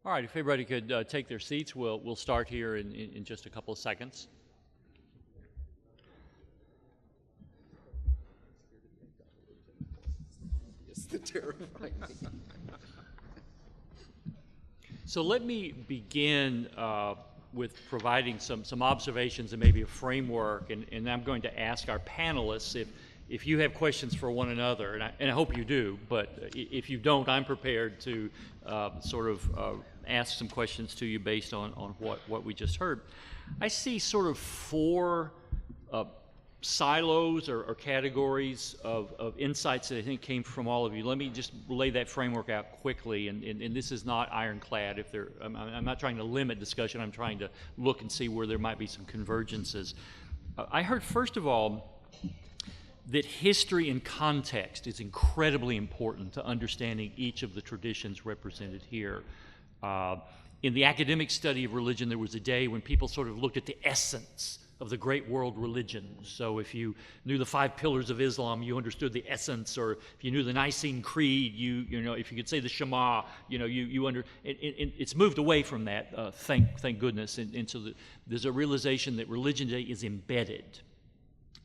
All right, if everybody could take their seats, we'll start here in just a couple of seconds. It's the terrifying. So let me begin with providing some observations and maybe a framework, and I'm going to ask our panelists if you have questions for one another, and I hope you do, but if you don't, I'm prepared to ask some questions to you based on what we just heard. I see sort of four silos or categories of insights that I think came from all of you. Let me just lay that framework out quickly, and this is not ironclad. I'm not trying to limit discussion. I'm trying to look and see where there might be some convergences. I heard, first of all, that history and context is incredibly important to understanding each of the traditions represented here. In the academic study of religion, there was a day when people sort of looked at the essence of the great world religions. So if you knew the 5 pillars of Islam, you understood the essence, or if you knew the Nicene Creed, you know, if you could say the Shema, it's moved away from that, thank goodness, and so there's a realization that religion today is embedded.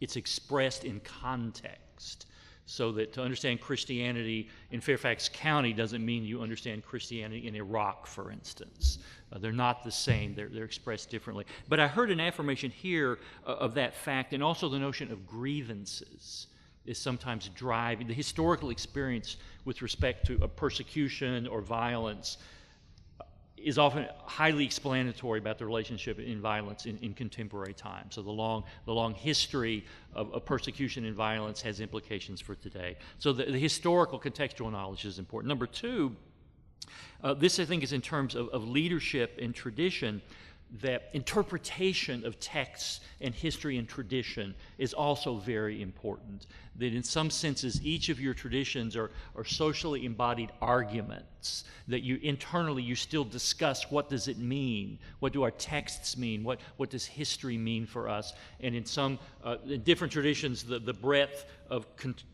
It's expressed in context, so that to understand Christianity in Fairfax County doesn't mean you understand Christianity in Iraq, for instance. They're not the same. They're expressed differently. But I heard an affirmation here of that fact, and also the notion of grievances is sometimes driving the historical experience with respect to a persecution or violence is often highly explanatory about the relationship in violence in contemporary times. So the long history of persecution and violence has implications for today. So the historical contextual knowledge is important. Number two, this I think is in terms of leadership and tradition, that interpretation of texts and history and tradition is also very important. That in some senses, each of your traditions are socially embodied arguments that you internally you still discuss. What does it mean? What do our texts mean? What does history mean for us? And in some in different traditions, the breadth of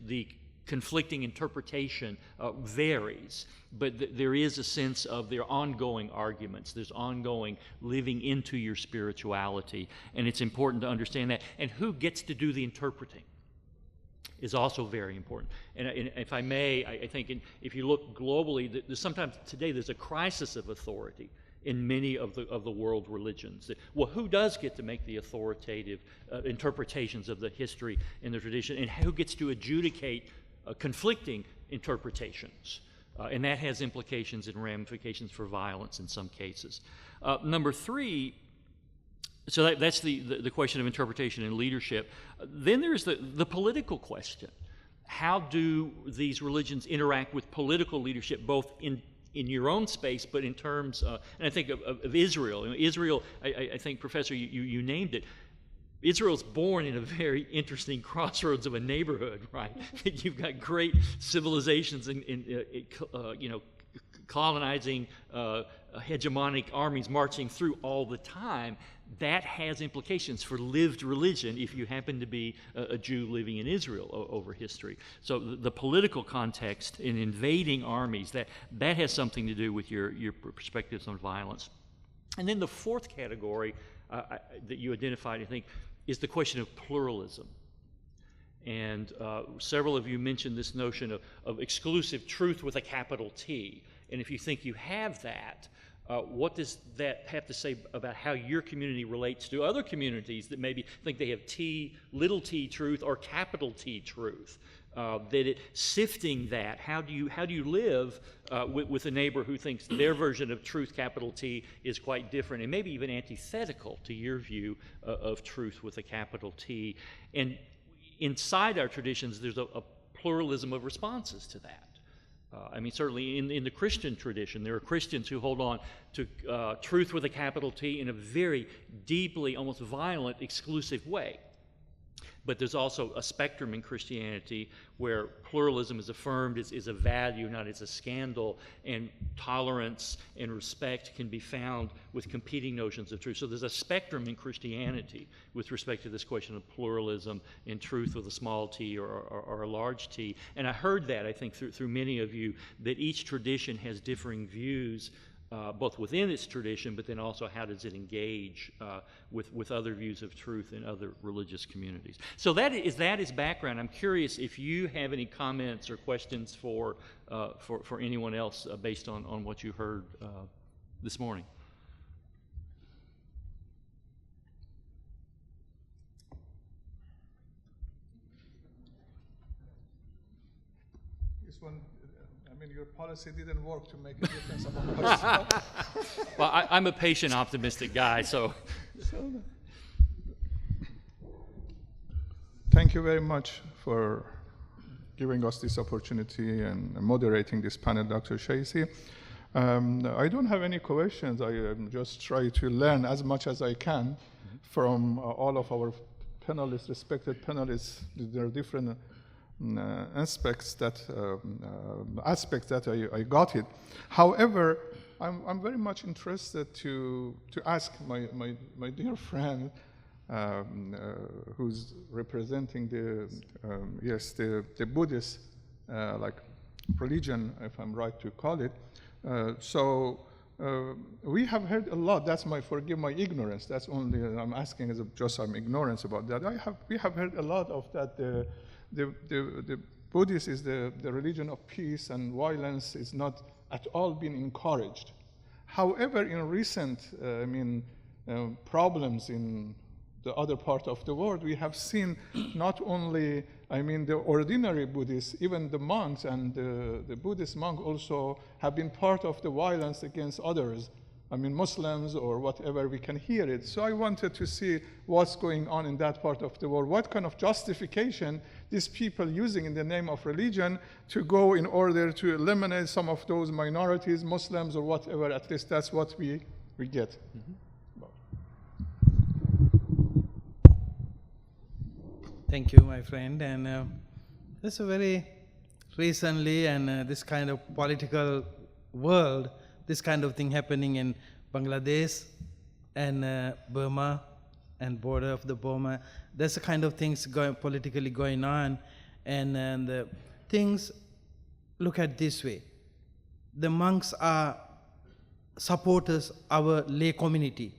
the conflicting interpretation varies, but there is a sense of their ongoing arguments. There's ongoing living into your spirituality, and it's important to understand that. And who gets to do the interpreting is also very important. And if I may, I think if you look globally, sometimes today there's a crisis of authority in many of the world religions. Well, who does get to make the authoritative interpretations of the history and the tradition, and who gets to adjudicate conflicting interpretations? And that has implications and ramifications for violence in some cases. Number three, so that's the question of interpretation and leadership. Then there's the political question. How do these religions interact with political leadership, both in your own space, but in terms, and I think of Israel. Israel, I think, Professor, you named it. Israel's born in a very interesting crossroads of a neighborhood, right? You've got great civilizations colonizing hegemonic armies marching through all the time. That has implications for lived religion if you happen to be a Jew living in Israel over history. So the political context in invading armies, that has something to do with your perspectives on violence. And then the fourth category that you identified, I think, is the question of pluralism. And several of you mentioned this notion of exclusive truth with a capital T. And if you think you have that, what does that have to say about how your community relates to other communities that maybe think they have little t truth or capital T truth? Sifting that, how do you live with a neighbor who thinks their version of truth, capital T, is quite different and maybe even antithetical to your view of truth with a capital T? And inside our traditions, there's a pluralism of responses to that. Certainly in the Christian tradition, there are Christians who hold on to truth with a capital T in a very deeply, almost violent, exclusive way. But there's also a spectrum in Christianity where pluralism is affirmed is a value, not as a scandal, and tolerance and respect can be found with competing notions of truth. So there's a spectrum in Christianity with respect to this question of pluralism and truth with a small t or a large t. And I heard that, I think, through many of you, that each tradition has differing views both within its tradition, but then also how does it engage with other views of truth in other religious communities. So that is background. I'm curious if you have any comments or questions for anyone else based on what you heard this morning. This one, I mean, your policy didn't work to make a difference among us. Well, I'm a patient, optimistic guy, so. Thank you very much for giving us this opportunity and moderating this panel, Dr. Casey. I don't have any questions. I just try to learn as much as I can from all of our panelists, respected panelists. There are different aspects that I got it. However, I'm very much interested to ask my dear friend who's representing the Buddhist like religion, if I'm right to call it. We have heard a lot. Forgive my ignorance. That's only I'm asking as just some ignorance about that. We have heard a lot of that. The Buddhist is the religion of peace, and violence is not at all being encouraged. However, in recent, problems in the other part of the world, we have seen not only, the ordinary Buddhists, even the monks and the Buddhist monk also have been part of the violence against others. Muslims or whatever, we can hear it. So I wanted to see what's going on in that part of the world. What kind of justification these people using in the name of religion to go in order to eliminate some of those minorities, Muslims or whatever. At least that's what we get. Thank you, my friend. And this is very recently, and this kind of political world, this kind of thing happening in Bangladesh and Burma and border of the Burma. There's the kind of things politically going on, and the things look at this way. The monks are supporters our lay community.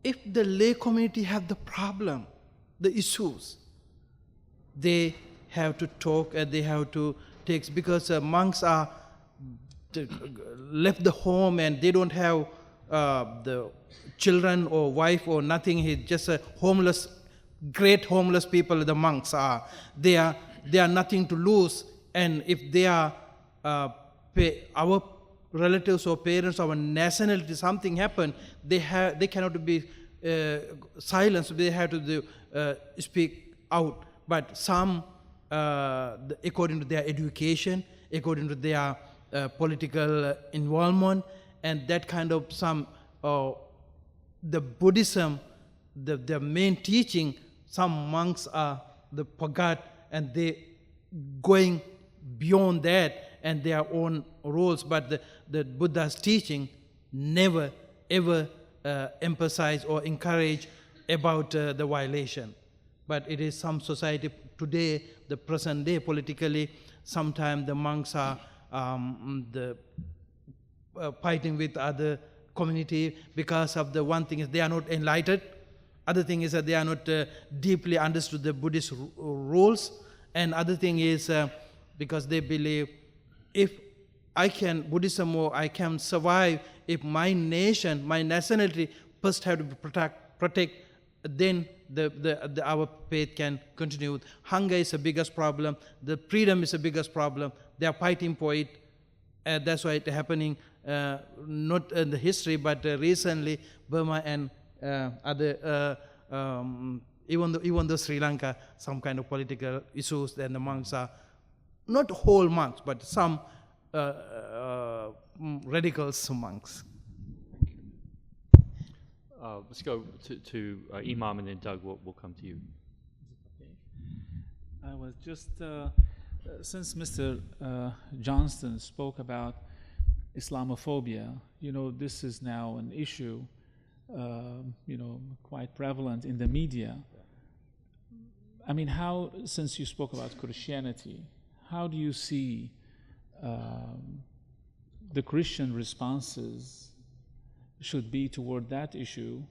If the lay community have the problem, the issues, they have to talk and they have to take, because monks are left the home and they don't have the children or wife or nothing. He's just a homeless, great homeless people. The monks are. They are nothing to lose. And if they are our relatives or parents, our nationality, something happen, they cannot be silenced. They have to speak out. But some, according to their education, according to their political involvement, and that kind of some, the Buddhism, the main teaching, some monks are the forgot and they going beyond that and their own rules. But the Buddha's teaching never ever emphasize or encourage about the violation. But it is some society today, the present day politically, sometimes the monks are fighting with other community because of the one thing is they are not enlightened. Other thing is that they are not deeply understood the Buddhist rules. And other thing is because they believe if I can Buddhism or I can survive, if my nation, my nationality first have to be protect, then our faith can continue. Hunger is the biggest problem. The freedom is the biggest problem. They are fighting for it. That's why it's happening, not in the history, but recently, Burma and other, even though Sri Lanka, some kind of political issues, then the monks are, not whole monks, but some radicals monks. Let's go to Imam, and then Doug, we'll come to you. I was just, since Mr. Johnston spoke about Islamophobia, this is now an issue, quite prevalent in the media. I mean, since you spoke about Christianity, how do you see the Christian responses should be toward that issue,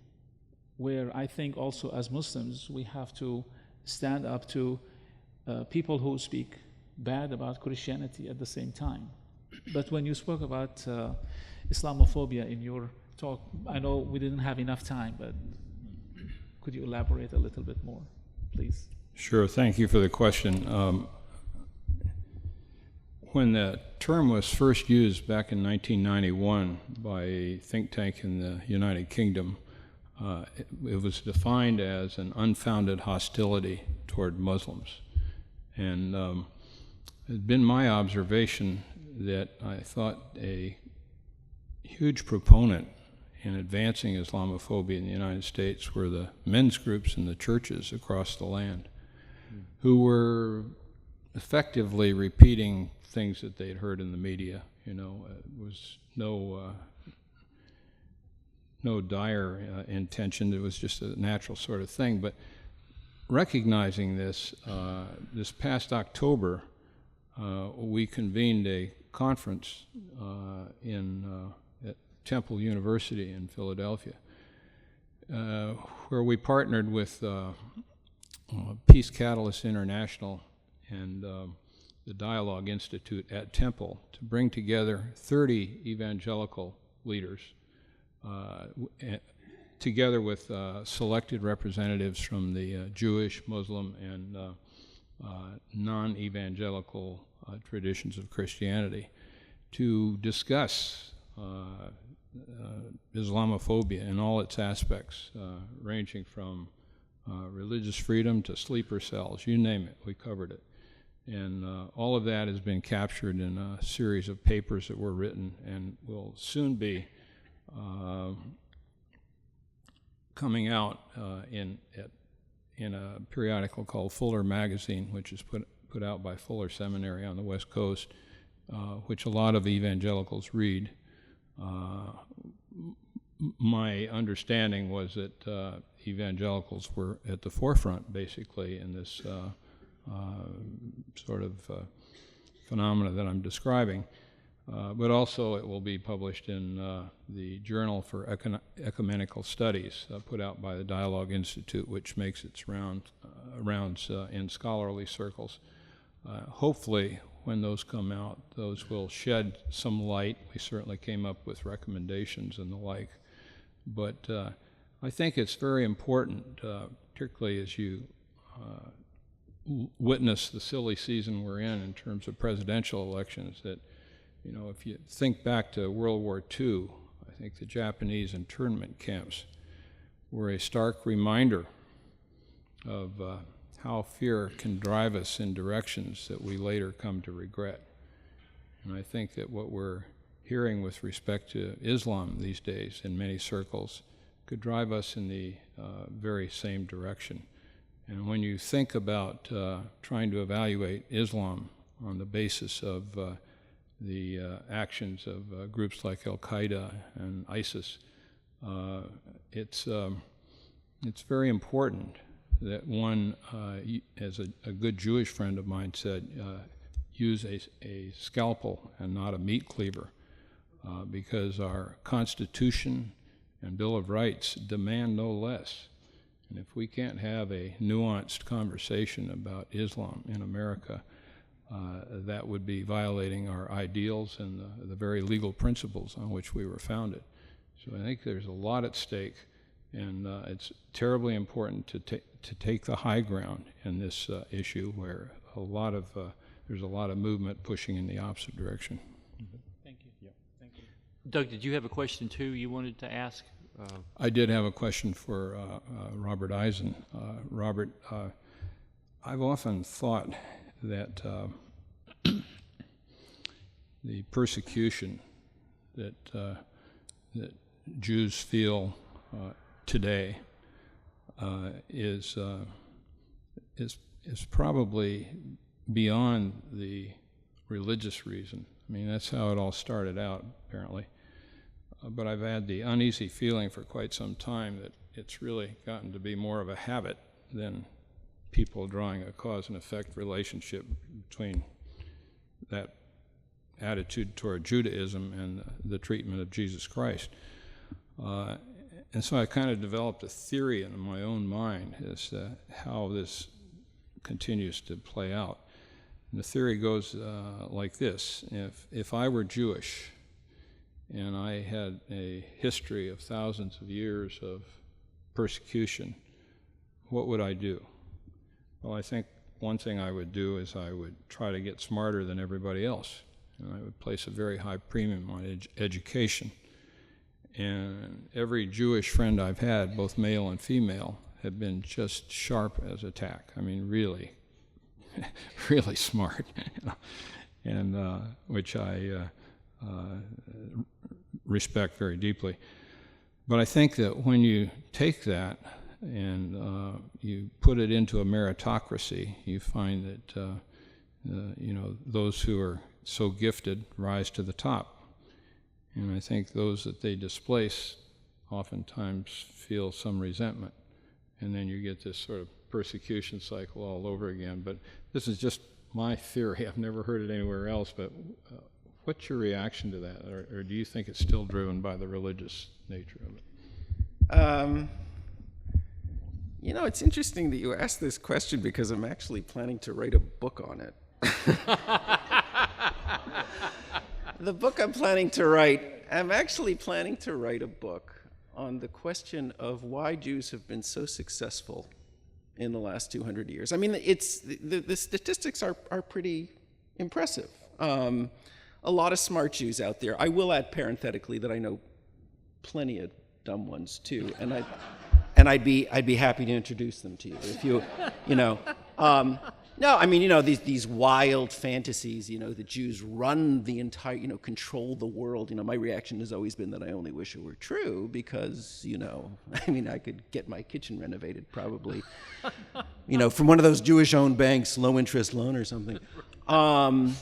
where I think also as Muslims we have to stand up to people who speak bad about Christianity at the same time. But when you spoke about Islamophobia in your talk, I know we didn't have enough time, but could you elaborate a little bit more, please? Sure, thank you for the question. When the term was first used back in 1991 by a think tank in the United Kingdom, it was defined as an unfounded hostility toward Muslims. And it's been my observation that I thought a huge proponent in advancing Islamophobia in the United States were the men's groups in the churches across the land, who were effectively repeating things that they'd heard in the media. You know, it was no dire intention. It was just a natural sort of thing. But recognizing this, this past October, we convened a conference at Temple University in Philadelphia, where we partnered with Peace Catalyst International and the Dialogue Institute at Temple to bring together 30 evangelical leaders, together with selected representatives from the Jewish, Muslim, and non-evangelical traditions of Christianity, to discuss Islamophobia in all its aspects, ranging from religious freedom to sleeper cells, you name it, we covered it. And all of that has been captured in a series of papers that were written and will soon be coming out in a periodical called Fuller Magazine, which is put out by Fuller Seminary on the West Coast, which a lot of evangelicals read. My understanding was that evangelicals were at the forefront, basically, in this sort of phenomena that I'm describing. But also it will be published in the Journal for Ecumenical Studies, put out by the Dialogue Institute, which makes its rounds in scholarly circles. Hopefully, when those come out, those will shed some light. We certainly came up with recommendations and the like. But I think it's very important, particularly as you witness the silly season we're in terms of presidential elections, that, you know, if you think back to World War II, I think the Japanese internment camps were a stark reminder of how fear can drive us in directions that we later come to regret. And I think that what we're hearing with respect to Islam these days in many circles could drive us in the very same direction. And when you think about trying to evaluate Islam on the basis of the actions of groups like Al-Qaeda and ISIS, it's very important that one, as a good Jewish friend of mine said, use a scalpel and not a meat cleaver, because our Constitution and Bill of Rights demand no less. And if we can't have a nuanced conversation about Islam in America, that would be violating our ideals and the very legal principles on which we were founded. So I think there's a lot at stake, and it's terribly important to take the high ground in this issue, where there's a lot of movement pushing in the opposite direction. Thank you. Yeah. Thank you. Doug, did you have a question too you wanted to ask? I did have a question for Robert Eisen. Robert, I've often thought that the persecution that Jews feel today is probably beyond the religious reason. I mean, that's how it all started out, apparently. But I've had the uneasy feeling for quite some time that it's really gotten to be more of a habit than people drawing a cause and effect relationship between that attitude toward Judaism and the treatment of Jesus Christ. And so I kind of developed a theory in my own mind as to how this continues to play out. And the theory goes like this. If I were Jewish and I had a history of thousands of years of persecution, what would I do? Well, I think one thing I would do is I would try to get smarter than everybody else. And I would place a very high premium on education. And every Jewish friend I've had, both male and female, have been just sharp as a tack. I mean, really, really smart, and which I respect very deeply. But I think that when you take that and you put it into a meritocracy, you find that those who are so gifted rise to the top. And I think those that they displace oftentimes feel some resentment. And then you get this sort of persecution cycle all over again. But this is just my theory. I've never heard it anywhere else. But what's your reaction to that? Or do you think it's still driven by the religious nature of it? It's interesting that you asked this question because I'm actually planning to write a book on it. The book I'm actually planning to write a book on the question of why Jews have been so successful in the last 200 years. I mean, the statistics are pretty impressive. A lot of smart Jews out there. I will add parenthetically that I know plenty of dumb ones too, and I'd be happy to introduce them to you if No, I mean, these wild fantasies, the Jews run the entire, control the world. My reaction has always been that I only wish it were true because, I could get my kitchen renovated probably, from one of those Jewish-owned banks, low-interest loan or something. I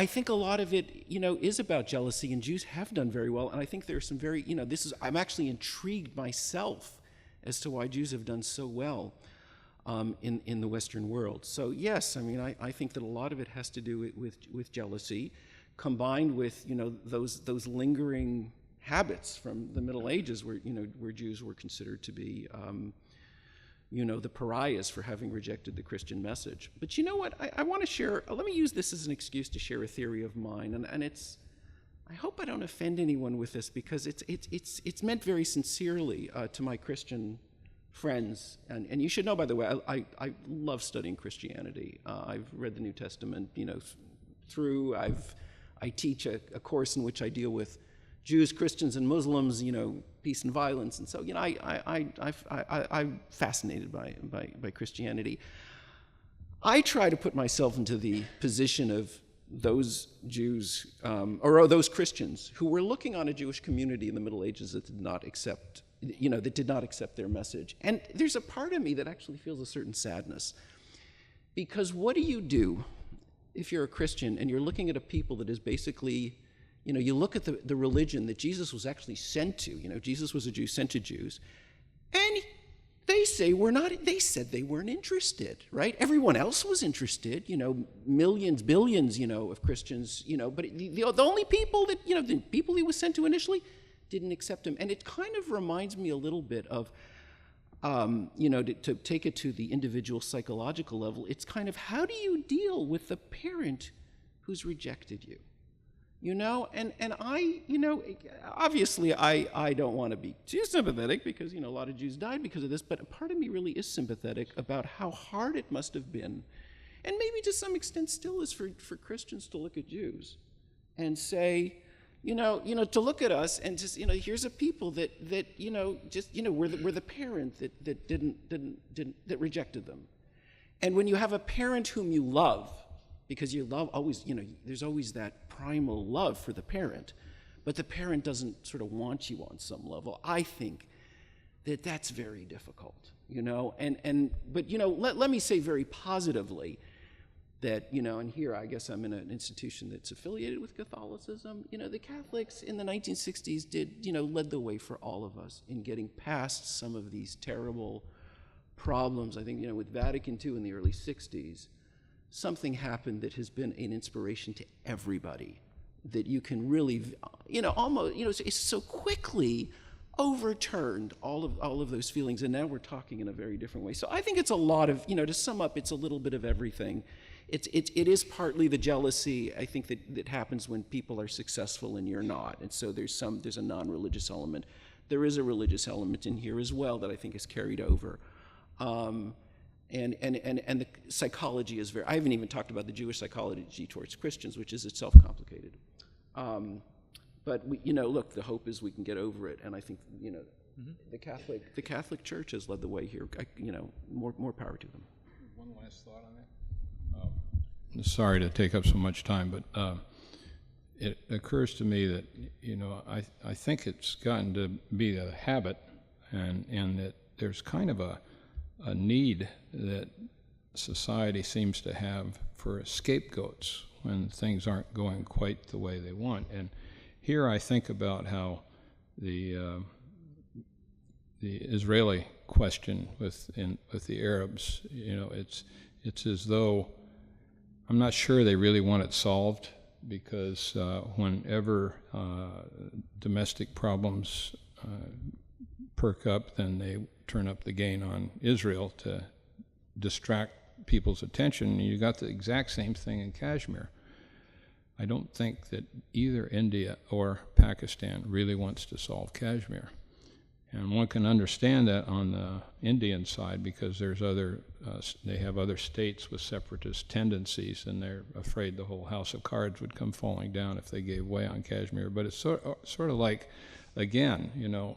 think a lot of it, is about jealousy, and Jews have done very well. And I think there's some very, I'm actually intrigued myself as to why Jews have done so well. In the Western world. So yes, I think that a lot of it has to do with jealousy, combined with those lingering habits from the Middle Ages, where Jews were considered to be the pariahs for having rejected the Christian message. But you know what? I want to share. Let me use this as an excuse to share a theory of mine, and it's. I hope I don't offend anyone with this because it's meant very sincerely to my Christian friends, and you should know, by the way, I love studying Christianity. I've read the New Testament, through. I teach a course in which I deal with Jews, Christians, and Muslims, peace and violence, and so I'm fascinated by Christianity. I try to put myself into the position of those Jews or those Christians who were looking on a Jewish community in the Middle Ages that did not accept their message. And there's a part of me that actually feels a certain sadness. Because what do you do if you're a Christian and you're looking at a people that is basically, you look at the religion that Jesus was actually sent to. Jesus was a Jew sent to Jews. And they said they weren't interested, right? Everyone else was interested, millions, billions, of Christians, but the only people that, the people he was sent to initially didn't accept him. And it kind of reminds me a little bit of, to take it to the individual psychological level, it's kind of, how do you deal with the parent who's rejected you? And I, obviously I don't want to be too sympathetic because, a lot of Jews died because of this, but a part of me really is sympathetic about how hard it must have been, and maybe to some extent still is for Christians to look at Jews and say, to look at us and just, here's a people that we're the parent that rejected them. And when you have a parent whom you love, because you love always, there's always that primal love for the parent, but the parent doesn't sort of want you on some level. I think that's very difficult, but let me say very positively that, and here I guess I'm in an institution that's affiliated with Catholicism, the Catholics in the 1960s led the way for all of us in getting past some of these terrible problems. I think, with Vatican II in the early 60s, something happened that has been an inspiration to everybody, that you can really, almost, it's so quickly overturned all of those feelings, and now we're talking in a very different way. So I think it's a lot of, to sum up, it's a little bit of everything. It is partly the jealousy, I think, that happens when people are successful and you're not, and so there's a non-religious element. There is a religious element in here as well that I think is carried over. And the psychology is I haven't even talked about the Jewish psychology towards Christians, which is itself complicated. But look, the hope is we can get over it, and I think the Catholic Church has led the way here. More power to them. One last thought on that. Sorry to take up so much time, but it occurs to me that I think it's gotten to be a habit, and that there's kind of a need that society seems to have for scapegoats when things aren't going quite the way they want. And here I think about how the Israeli question with the Arabs, it's as though I'm not sure they really want it solved, because whenever domestic problems perk up, then they turn up the gain on Israel to distract people's attention. You got the exact same thing in Kashmir. I don't think that either India or Pakistan really wants to solve Kashmir. And one can understand that on the Indian side, because they have other states with separatist tendencies, and they're afraid the whole house of cards would come falling down if they gave way on Kashmir. But it's sort of like, again,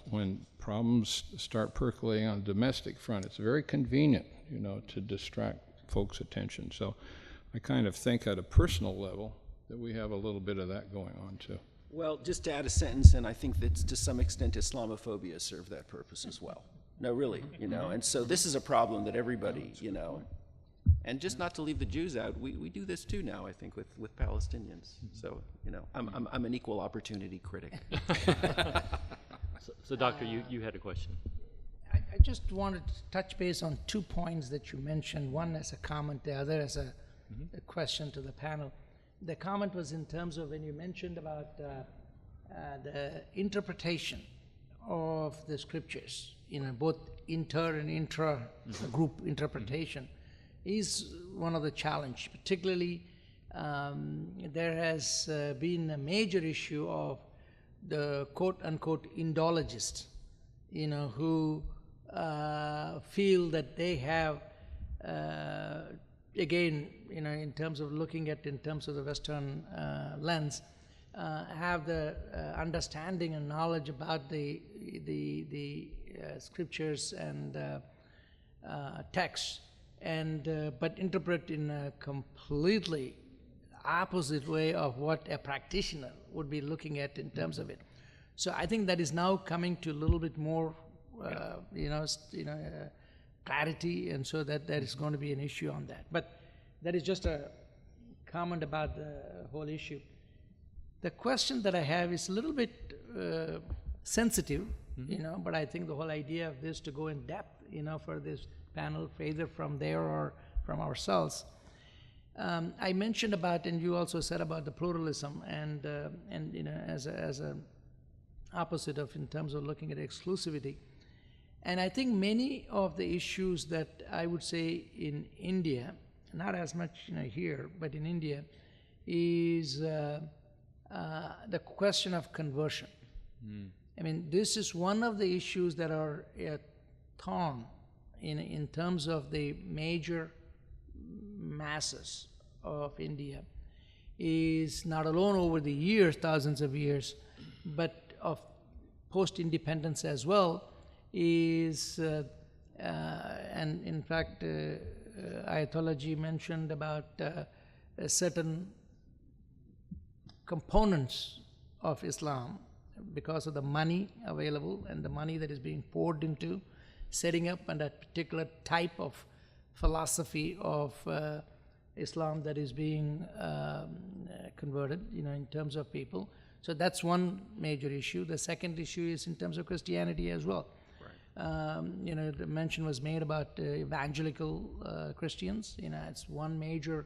when problems start percolating on the domestic front, it's very convenient, to distract folks' attention. So I kind of think at a personal level that we have a little bit of that going on too. Well, just to add a sentence, and I think that to some extent Islamophobia served that purpose as well. No, really, and so this is a problem that everybody, and just not to leave the Jews out, we do this too now, I think, with Palestinians. So, I'm an equal opportunity critic. So Doctor, you had a question. I just wanted to touch base on 2 points that you mentioned, one as a comment, the other as a question to the panel. The comment was in terms of when you mentioned about the interpretation of the scriptures, both inter and intra-group interpretation is one of the challenge. Particularly, there has been a major issue of the quote-unquote Indologists, who feel that they have, again, in terms of looking at in terms of the Western lens, have the understanding and knowledge about the scriptures and texts, and but interpret in a completely opposite way of what a practitioner would be looking at in terms of it. So I think that is now coming to a little bit more, clarity, and so that there is going to be an issue on that. But that is just a comment about the whole issue. The question that I have is a little bit sensitive, but I think the whole idea of this to go in depth, for this panel, either from there or from ourselves. I mentioned about, and you also said about the pluralism, and as a opposite of in terms of looking at exclusivity. And I think many of the issues that I would say in India, not as much here, but in India, is the question of conversion. I mean, this is one of the issues that are thorn in terms of the major masses of India, is not alone over the years, thousands of years, but of post-independence as well, is, and in fact, Ayatollah ji mentioned about certain components of Islam, because of the money available and the money that is being poured into setting up and that particular type of philosophy of Islam that is being converted, in terms of people. So that's one major issue. The second issue is in terms of Christianity as well. The mention was made about evangelical Christians. It's one major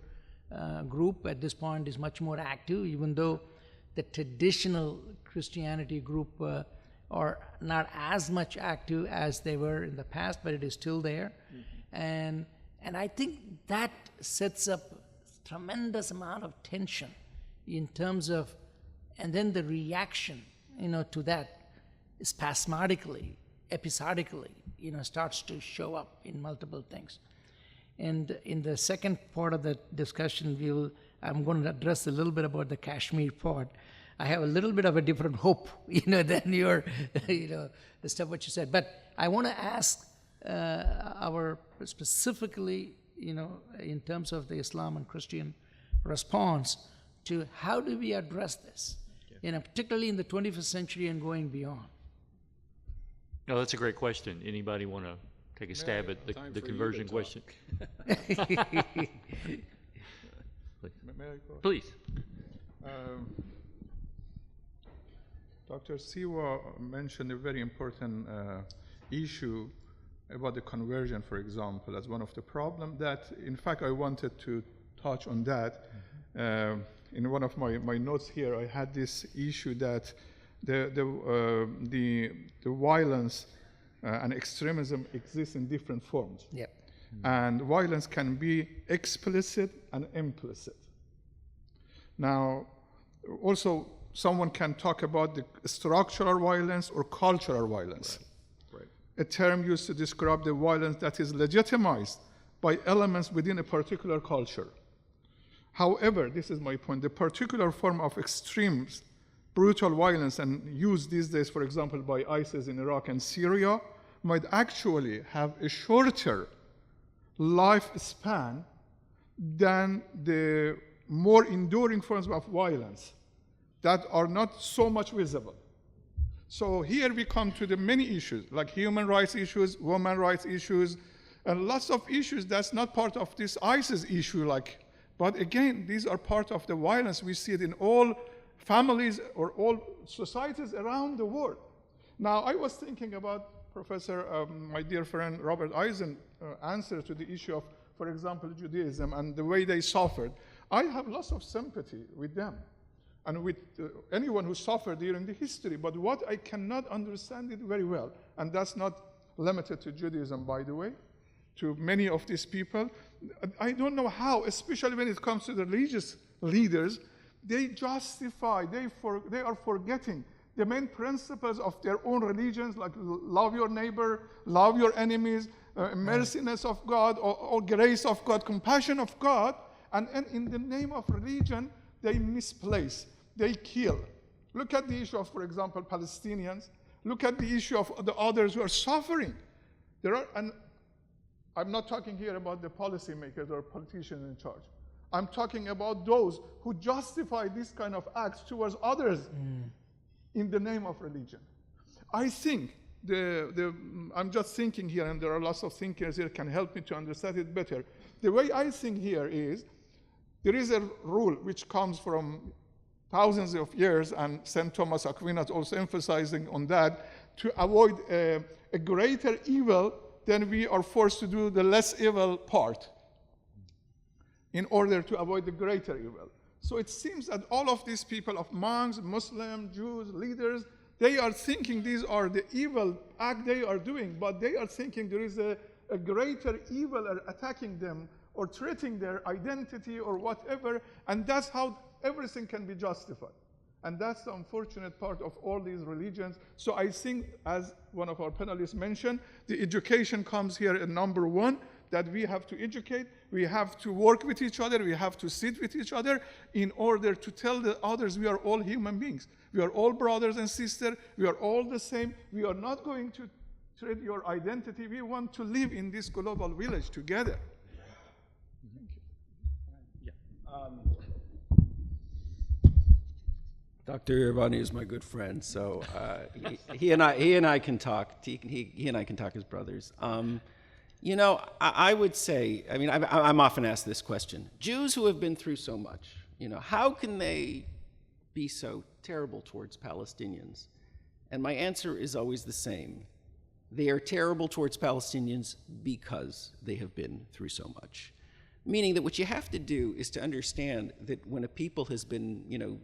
group at this point is much more active, even though the traditional Christianity group are not as much active as they were in the past, but it is still there. And I think that sets up tremendous amount of tension in terms of, and then the reaction, to that spasmodically, episodically, starts to show up in multiple things. And in the second part of the discussion, I'm going to address a little bit about the Kashmir part. I have a little bit of a different hope, than your, the stuff what you said. But I want to ask specifically, in terms of the Islam and Christian response to how do we address this, particularly in the 21st century and going beyond. No, that's a great question. Anybody want to take a stab at the conversion question? May I go? Please. Dr. Siwa mentioned a very important issue about the conversion, for example, as one of the problems that, in fact, I wanted to touch on that. In one of my notes here, I had this issue that the violence and extremism exists in different forms. Yep. And violence can be explicit and implicit. Now, also, someone can talk about the structural violence or cultural violence. Right. A term used to describe the violence that is legitimized by elements within a particular culture. However, this is my point, the particular form of extremes, brutal violence, and used these days, for example, by ISIS in Iraq and Syria, might actually have a shorter lifespan than the more enduring forms of violence that are not so much visible. So here we come to the many issues, like human rights issues, women's rights issues, and lots of issues that's not part of this ISIS issue. But again, these are part of the violence. We see it in all families or all societies around the world. Now, I was thinking about Professor, my dear friend Robert Eisen answer to the issue of, for example, Judaism and the way they suffered. I have lots of sympathy with them and with anyone who suffered during the history. But what I cannot understand it very well, and that's not limited to Judaism, by the way, to many of these people, I don't know how, especially when it comes to the religious leaders, they justify, they are forgetting the main principles of their own religions, like love your neighbor, love your enemies, merciness of God, or grace of God, compassion of God, and in the name of religion, they misplace, they kill. Look at the issue of, for example, Palestinians. Look at the issue of the others who are suffering. And I'm not talking here about the policymakers or politicians in charge. I'm talking about those who justify this kind of acts towards others in the name of religion. I think I'm just thinking here, and there are lots of thinkers here can help me to understand it better. The way I think here is, there is a rule which comes from thousands of years, and St. Thomas Aquinas also emphasizing on that, to avoid a greater evil, then we are forced to do the less evil part in order to avoid the greater evil. So it seems that all of these people, of monks, Muslims, Jews, leaders, they are thinking these are the evil act they are doing, but they are thinking there is a greater evil attacking them or threatening their identity or whatever, and that's how everything can be justified. And that's the unfortunate part of all these religions. So I think, as one of our panelists mentioned, the education comes here at number one, that we have to educate, we have to work with each other, we have to sit with each other in order to tell the others we are all human beings. We are all brothers and sisters, we are all the same, we are not going to trade your identity, we want to live in this global village together. Dr. Irbani is my good friend, so he and I can talk. He and I can talk as brothers. I would say, I'm often asked this question: Jews who have been through so much, how can they be so terrible towards Palestinians? And my answer is always the same: they are terrible towards Palestinians because they have been through so much. Meaning that what you have to do is to understand that when a people has been,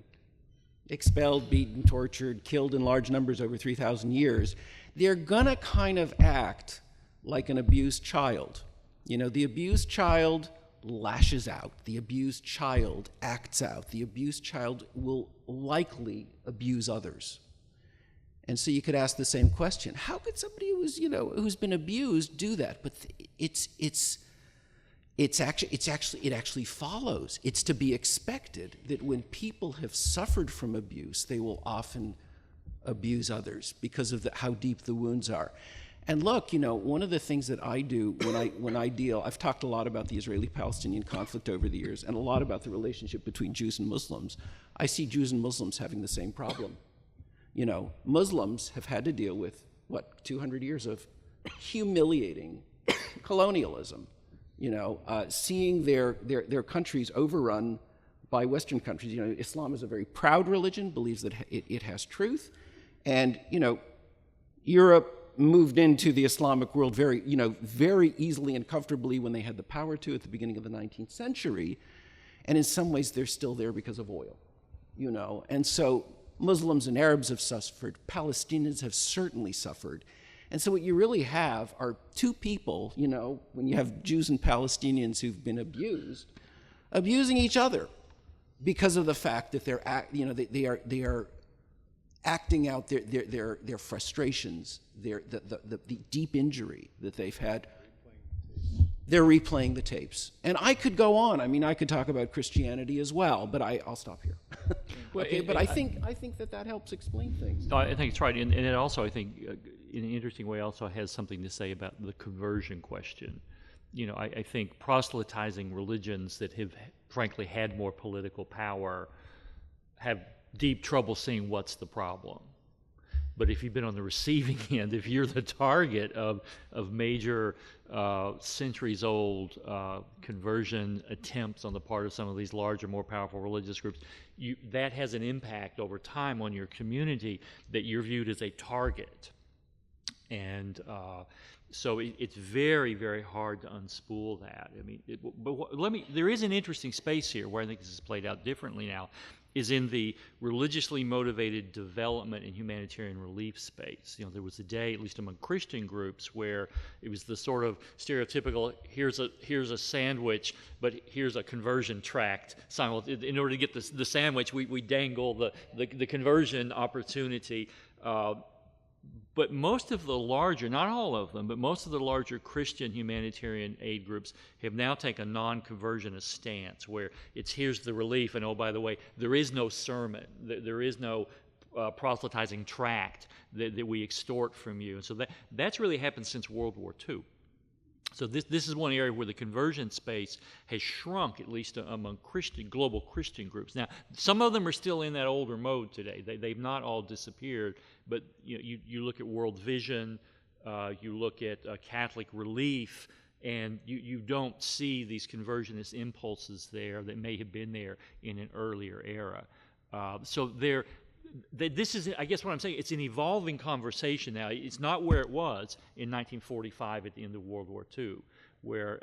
expelled, beaten, tortured, killed in large numbers over 3,000 years, they're gonna kind of act like an abused child. The abused child lashes out. The abused child acts out. The abused child will likely abuse others. And so you could ask the same question: how could somebody who's been abused do that? But it actually follows. It's to be expected that when people have suffered from abuse, they will often abuse others because of how deep the wounds are. And look, one of the things that I do when I deal, I've talked a lot about the Israeli-Palestinian conflict over the years, and a lot about the relationship between Jews and Muslims. I see Jews and Muslims having the same problem. Muslims have had to deal with 200 years of humiliating colonialism. Seeing their countries overrun by Western countries. Islam is a very proud religion, believes that it has truth, and Europe moved into the Islamic world very easily and comfortably when they had the power to at the beginning of the 19th century, and in some ways they're still there because of oil, and so Muslims and Arabs have suffered, Palestinians have certainly suffered. And so what you really have are two people, when you have Jews and Palestinians who've been abusing each other because of the fact that they are acting out their frustrations, the deep injury that they've had. They're replaying the tapes. And I could go on. I could talk about Christianity as well, but I'll stop here. Okay, but I think that helps explain things. I think it's right, and it also, I think, in an interesting way, also has something to say about the conversion question. I think proselytizing religions that have, frankly, had more political power have deep trouble seeing what's the problem. But if you've been on the receiving end, if you're the target of major centuries-old conversion attempts on the part of some of these larger, more powerful religious groups, that has an impact over time on your community that you're viewed as a target. And so it's very, very hard to unspool that. There is an interesting space here where I think this is played out differently now, is in the religiously motivated development and humanitarian relief space. There was a day, at least among Christian groups, where it was the sort of stereotypical, here's a sandwich, but here's a conversion tract. In order to get the sandwich, we dangle the conversion opportunity. But most of the larger, not all of them, but most of the larger Christian humanitarian aid groups have now taken a non-conversionist stance where here's the relief, and oh, by the way, there is no sermon, there is no proselytizing tract that we extort from you. And so that's really happened since World War II. So this is one area where the conversion space has shrunk, at least among global Christian groups. Now, some of them are still in that older mode today. They've not all disappeared, but you look at World Vision, you look at Catholic Relief, and you don't see these conversionist impulses there that may have been there in an earlier era. This is, I guess what I'm saying, it's an evolving conversation now. It's not where it was in 1945 at the end of World War II, where,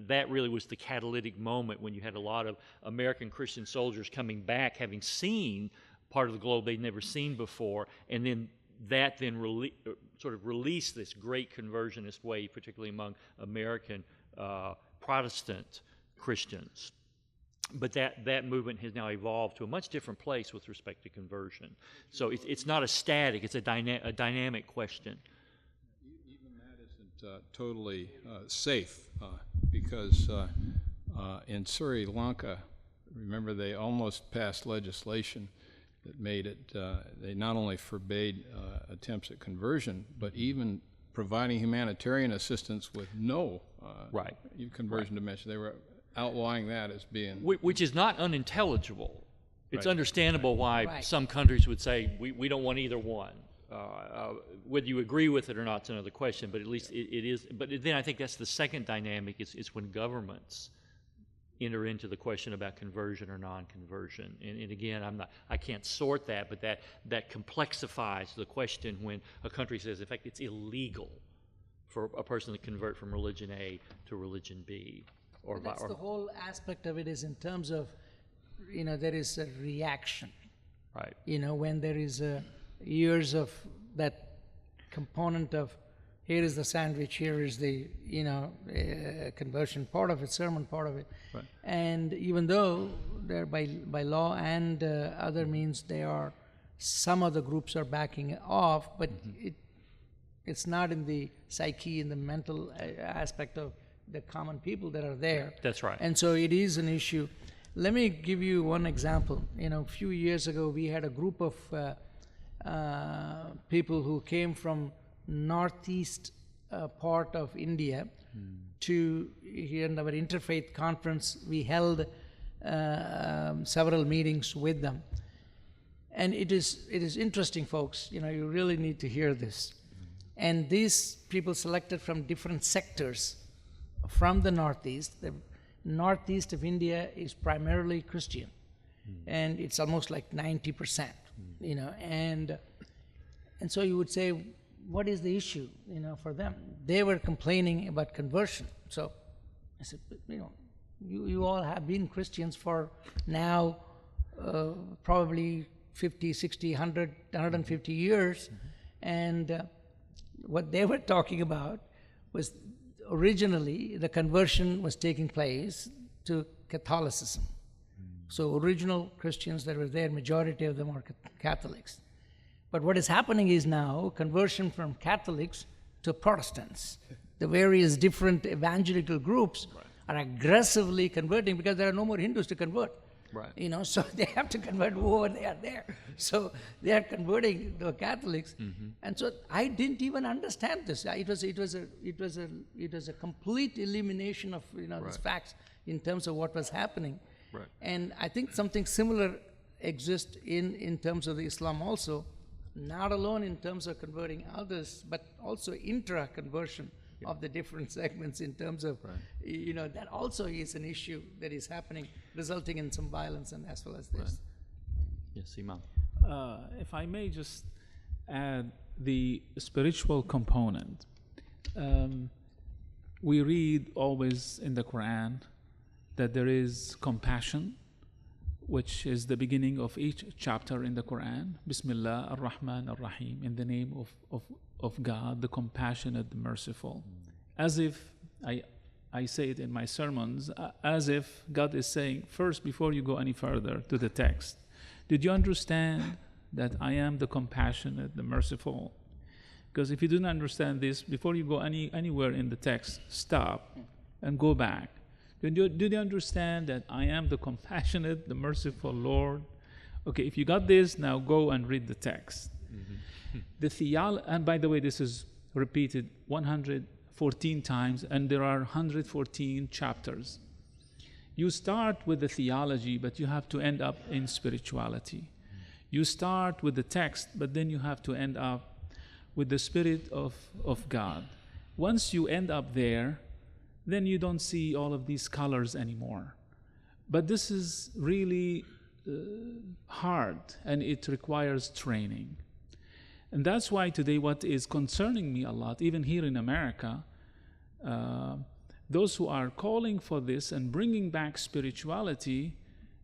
that really was the catalytic moment when you had a lot of American Christian soldiers coming back, having seen part of the globe they'd never seen before, and then that sort of released this great conversionist wave, particularly among American Protestant Christians. But that movement has now evolved to a much different place with respect to conversion. So it's not a static, it's a dynamic question. Even that isn't totally safe because in Sri Lanka, remember, they almost passed legislation that made it, they not only forbade attempts at conversion, but even providing humanitarian assistance with no conversion dimension. They were outlawing that as being... Which is not unintelligible. It's understandable why some countries would say, we don't want either one. Whether you agree with it or not is another question, but at least it is. But then I think that's the second dynamic, is when governments enter into the question about conversion or non-conversion. And again, I can't sort that, but that complexifies the question when a country says, in fact, it's illegal for a person to convert from religion A to religion B. or That's the whole aspect of it, is in terms of, there is a reaction. right. When there is years of that component of, here is the sandwich, here is the, conversion part of it, sermon part of it. Right. And even though they're by law and other means, some of the groups are backing off, but it's not in the psyche, in the mental aspect of the common people that are there. That's right. And so it is an issue. Let me give you one example. A few years ago, we had a group of people who came from northeast part of India to here in our Interfaith conference. We held several meetings with them. And it is interesting, folks. You really need to hear this. And these people selected from different sectors from the Northeast. The Northeast of India is primarily Christian, and it's almost like 90%. And so you would say, what is the issue? For them, they were complaining about conversion. So I said, you all have been Christians for now probably 50, 60, 100, 150 years, and what they were talking about was originally the conversion was taking place to Catholicism. So original Christians that were there, majority of them are Catholics. But what is happening is now conversion from Catholics to Protestants. The various different evangelical groups are aggressively converting because there are no more Hindus to convert. Right. So they have to convert whoever they are there. So they are converting the Catholics, and so I didn't even understand this. It was a complete elimination of these facts in terms of what was happening. Right. And I think something similar exists in terms of the Islam also, not alone in terms of converting others, but also intra-conversion of the different segments in terms of, that also is an issue that is happening, resulting in some violence and as well as this. Right. Yes, Imam. If I may just add the spiritual component. We read always in the Quran that there is compassion, which is the beginning of each chapter in the Quran. Bismillah ar-Rahman ar-Rahim, in the name of God, the compassionate, the merciful. As if, I say it in my sermons, as if God is saying, first, before you go any further to the text, did you understand that I am the compassionate, the merciful? Because if you didn't understand this, before you go anywhere in the text, stop and go back. Did you understand that I am the compassionate, the merciful Lord? Okay, if you got this, now go and read the text. The theology, and by the way, this is repeated 114 times, and there are 114 chapters. You start with the theology, but you have to end up in spirituality. You start with the text, but then you have to end up with the Spirit of God. Once you end up there, then you don't see all of these colors anymore. But this is really hard, and it requires training. And that's why today what is concerning me a lot, even here in America, those who are calling for this and bringing back spirituality,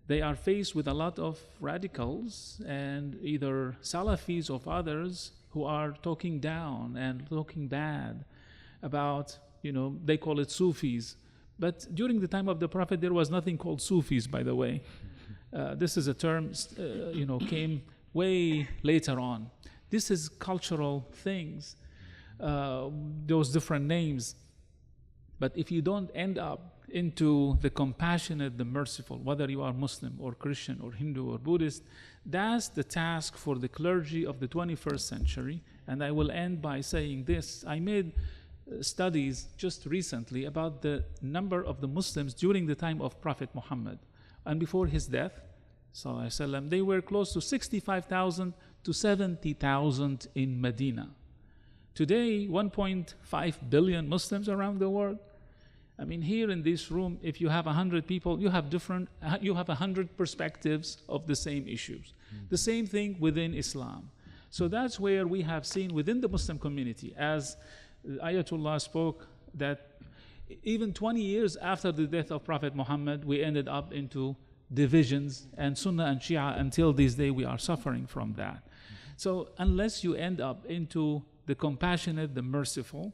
they are faced with a lot of radicals and either Salafis or others who are talking down and talking bad about, they call it Sufis. But during the time of the Prophet, there was nothing called Sufis, by the way. This is a term, came way later on. This is cultural things, those different names. But if you don't end up into the compassionate, the merciful, whether you are Muslim or Christian or Hindu or Buddhist, that's the task for the clergy of the 21st century. And I will end by saying this. I made studies just recently about the number of the Muslims during the time of Prophet Muhammad. And before his death, sallallahu alaihi wasallam, they were close to 65,000 to 70,000 in Medina. Today, 1.5 billion Muslims around the world. I mean, here in this room, if you have 100 people, you have 100 perspectives of the same issues. The same thing within Islam. So that's where we have seen within the Muslim community, as Ayatollah spoke, that even 20 years after the death of Prophet Muhammad, we ended up into divisions, and Sunnah and Shia, until this day, we are suffering from that. So unless you end up into the compassionate, the merciful,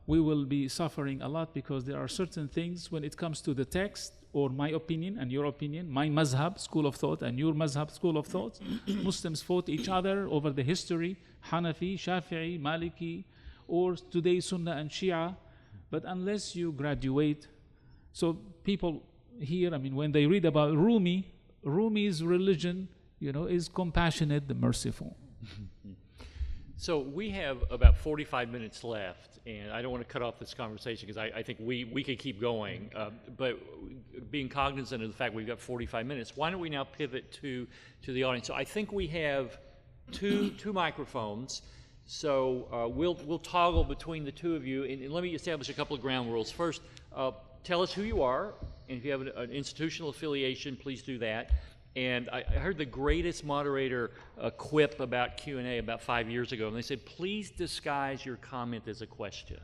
we will be suffering a lot, because there are certain things when it comes to the text, or my opinion and your opinion, my mazhab, school of thought, and your mazhab, school of thought. Muslims fought each other over the history, Hanafi, Shafi'i, Maliki, or today Sunnah and Shia. But unless you graduate, so people here, I mean, when they read about Rumi's religion, is compassionate, the merciful. So we have about 45 minutes left, and I don't want to cut off this conversation because I think we could keep going. But being cognizant of the fact we've got 45 minutes, why don't we now pivot to the audience? So I think we have two microphones. So we'll toggle between the two of you, and let me establish a couple of ground rules. First, tell us who you are, and if you have an institutional affiliation, please do that. And I heard the greatest moderator quip about Q&A about 5 years ago, and they said, please disguise your comment as a question.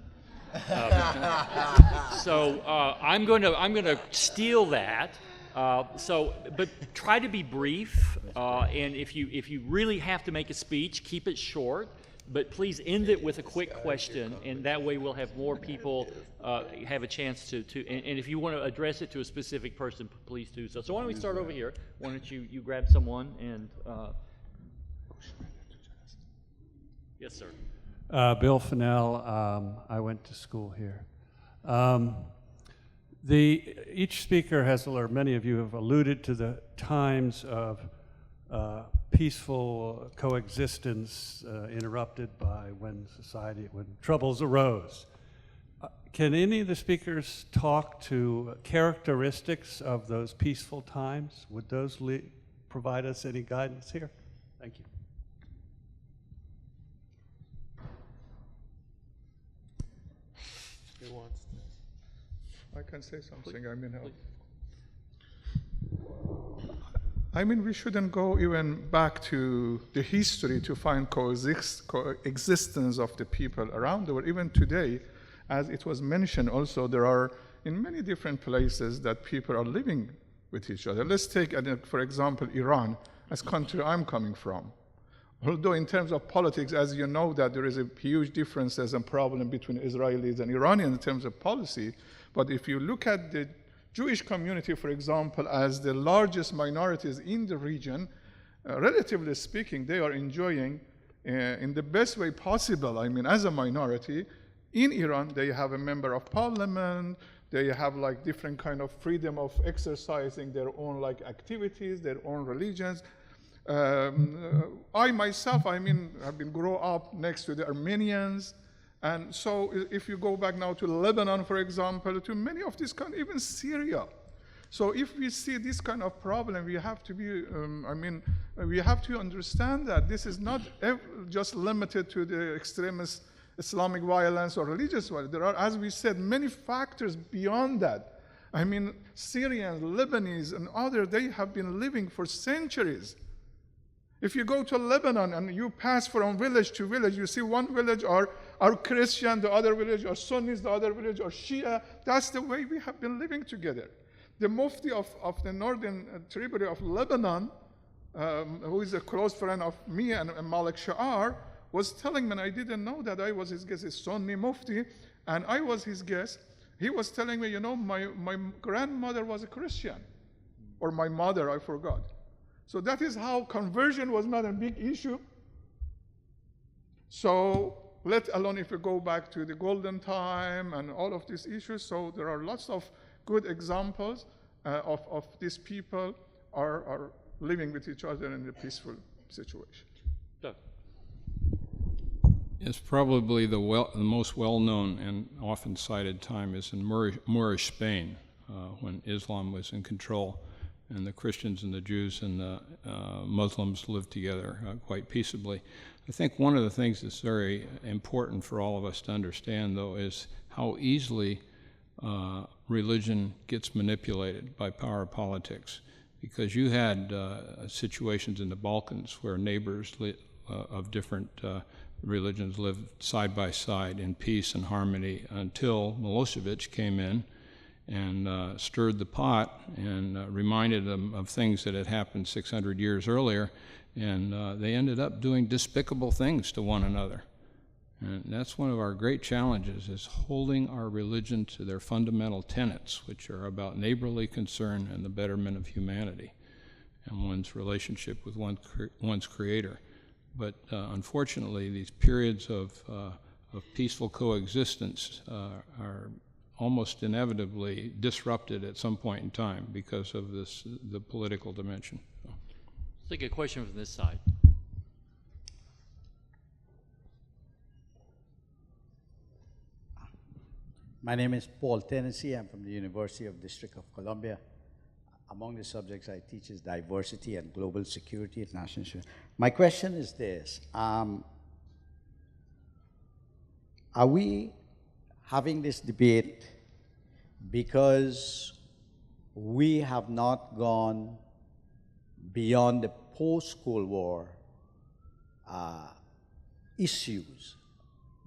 So I'm going to steal that. But try to be brief, and if you really have to make a speech, keep it short. But please end it with a quick question, and that way we'll have more people have a chance to and if you want to address it to a specific person, please do so. So why don't we start over here? Why don't you grab someone and... Yes, sir. Bill Fennell. I went to school here. Each speaker has, or many of you have alluded to the times of peaceful coexistence interrupted by when troubles arose. Can any of the speakers talk to characteristics of those peaceful times? Would those provide us any guidance here? Thank you. Who wants this? I can say something. I mean, we shouldn't go even back to the history to find coexistence of the people around the world. Even today, as it was mentioned also, there are in many different places that people are living with each other. Let's take, for example, Iran, as country I'm coming from. Although in terms of politics, as you know, that there is a huge differences and problem between Israelis and Iranians in terms of policy. But if you look at the Jewish community, for example, as the largest minorities in the region, relatively speaking, they are enjoying in the best way possible. I mean, as a minority, in Iran, they have a member of parliament, they have like different kind of freedom of exercising their own like activities, their own religions. I myself, I mean, have been grow up next to the Armenians. And so if you go back now to Lebanon, for example, to many of these countries, even Syria. So if we see this kind of problem, we have to be, we have to understand that this is not just limited to the extremist Islamic violence or religious violence. There are, as we said, many factors beyond that. I mean, Syrians, Lebanese, and others, they have been living for centuries. If you go to Lebanon and you pass from village to village, you see one village are Christian, the other village are Sunnis, the other village are Shia. That's the way we have been living together. The Mufti of the northern tributary of Lebanon, who is a close friend of me and Malik Sha'ar, was telling me, and I didn't know that I was his guest, his Sunni Mufti, and I was his guest. He was telling me, my grandmother was a Christian, or my mother, I forgot. So that is how conversion was not a big issue. So let alone if you go back to the golden time and all of these issues. So there are lots of good examples of these people are living with each other in a peaceful situation. Doug. It's probably the most well-known and often cited time is in Moorish Spain, when Islam was in control, and the Christians and the Jews and the Muslims lived together quite peaceably. I think one of the things that's very important for all of us to understand, though, is how easily religion gets manipulated by power politics. Because you had situations in the Balkans where neighbors of different religions lived side by side in peace and harmony until Milosevic came in and stirred the pot and reminded them of things that had happened 600 years earlier, and they ended up doing despicable things to one another. And that's one of our great challenges, is holding our religion to their fundamental tenets, which are about neighborly concern and the betterment of humanity and one's relationship with one's creator. But unfortunately, these periods of peaceful coexistence are almost inevitably disrupted at some point in time because of the political dimension. So. Let's take a question from this side. My name is Paul Tennessee. I'm from the University of District of Columbia. Among the subjects I teach is diversity and global security at national security. My question is this. Are we having this debate because we have not gone beyond the post-Cold War issues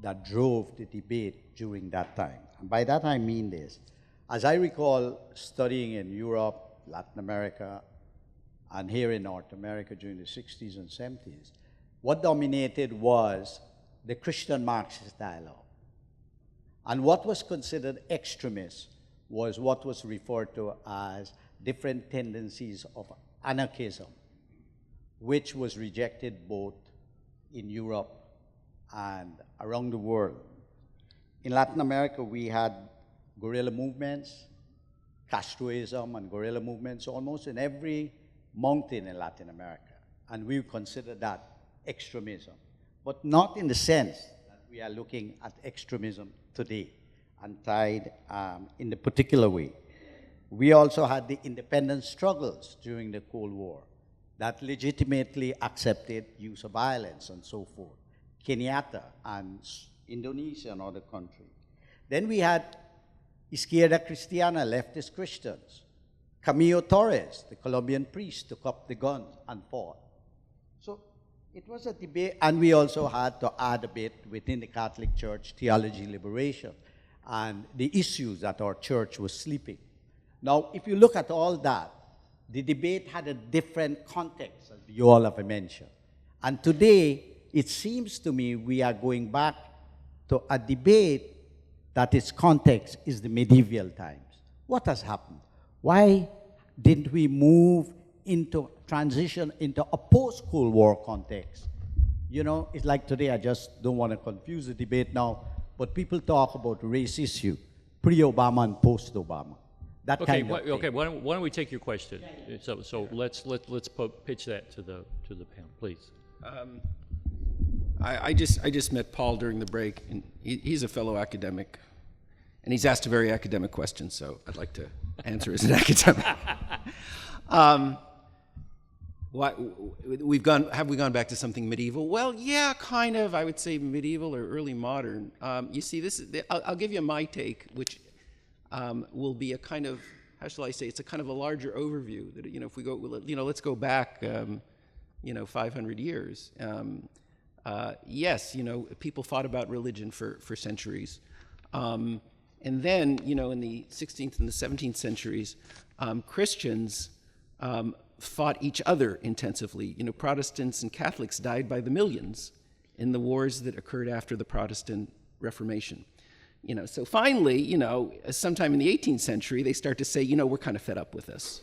that drove the debate during that time? And by that I mean this. As I recall studying in Europe, Latin America, and here in North America during the 60s and 70s, what dominated was the Christian Marxist dialogue. And what was considered extremist was what was referred to as different tendencies of anarchism, which was rejected both in Europe and around the world. In Latin America, we had guerrilla movements, Castroism and guerrilla movements almost in every mountain in Latin America. And we consider that extremism, but not in the sense that we are looking at extremism today and tied in the particular way. We also had the independence struggles during the Cold War that legitimately accepted use of violence and so forth. Kenyatta and Indonesia and other countries. Then we had Izquierda Cristiana, leftist Christians. Camilo Torres, the Colombian priest, took up the guns and fought. So it was a debate, and we also had to add a bit within the Catholic Church, theology liberation, and the issues that our church was sleeping. Now, if you look at all that, the debate had a different context, as you all have mentioned. And today, it seems to me we are going back to a debate that its context is the medieval times. What has happened? Why didn't we move into transition into a post-Cold War context? You know, it's like today, I just don't want to confuse the debate now, but people talk about race issue, pre-Obama and post-Obama. That Okay, kind of thing. okay. Why don't we take your question? So let's pitch that to the panel, please. I just met Paul during the break, and he's a fellow academic, and he's asked a very academic question, so I'd like to answer as an academic. Have we gone back to something medieval? Well, yeah, kind of. I would say medieval or early modern. You see, I'll give you my take, which will be a kind of, how shall I say? It's a kind of a larger overview. That, you know, if we go, let's go back, 500 years. Yes, people thought about religion for centuries. And then, in the 16th and the 17th centuries, Christians fought each other intensively. Protestants and Catholics died by the millions in the wars that occurred after the Protestant Reformation. So finally, sometime in the 18th century, they start to say, we're kind of fed up with this.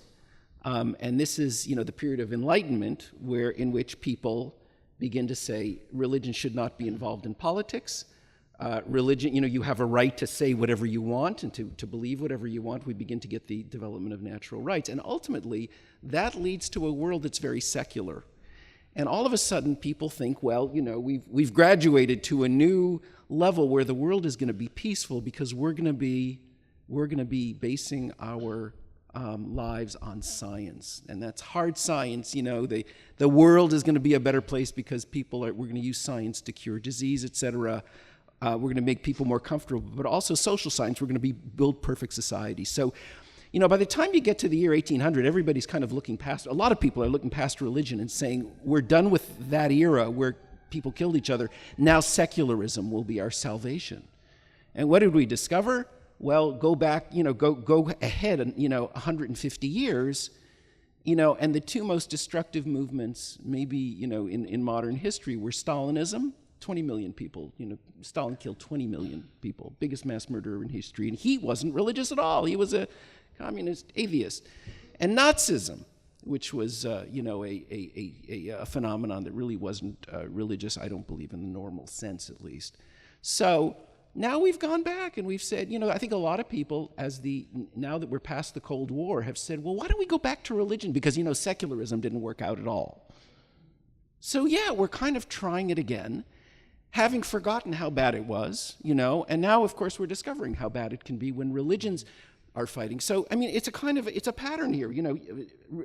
And this is, the period of enlightenment in which people begin to say religion should not be involved in politics. Religion, you have a right to say whatever you want and to believe whatever you want. We begin to get the development of natural rights. And ultimately, that leads to a world that's very secular. And all of a sudden, people think, well, we've graduated to a new level where the world is going to be peaceful because we're going to be basing our lives on science, and that's hard science. The world is going to be a better place because we're going to use science to cure disease, etc. We're going to make people more comfortable, but also social science. We're going to build perfect society. So, You know, by the time you get to the year 1800, everybody's kind of looking past, a lot of people are looking past religion and saying, we're done with that era where people killed each other. Now secularism will be our salvation. And what did we discover? Well, go back, you know, go ahead, you know, 150 years, you know, and the two most destructive movements, maybe, you know, in modern history were Stalinism, 20 million people, you know, Stalin killed 20 million people, biggest mass murderer in history, and he wasn't religious at all. He was a communist atheist. And Nazism, which was, you know, a phenomenon that really wasn't religious, I don't believe in the normal sense at least. So now we've gone back and we've said, you know, I think a lot of people, now that we're past the Cold War, have said, well, why don't we go back to religion? Because, you know, secularism didn't work out at all. So yeah, we're kind of trying it again, having forgotten how bad it was, you know, and now, of course, we're discovering how bad it can be when religions are fighting. So, I mean, it's a pattern here, you know.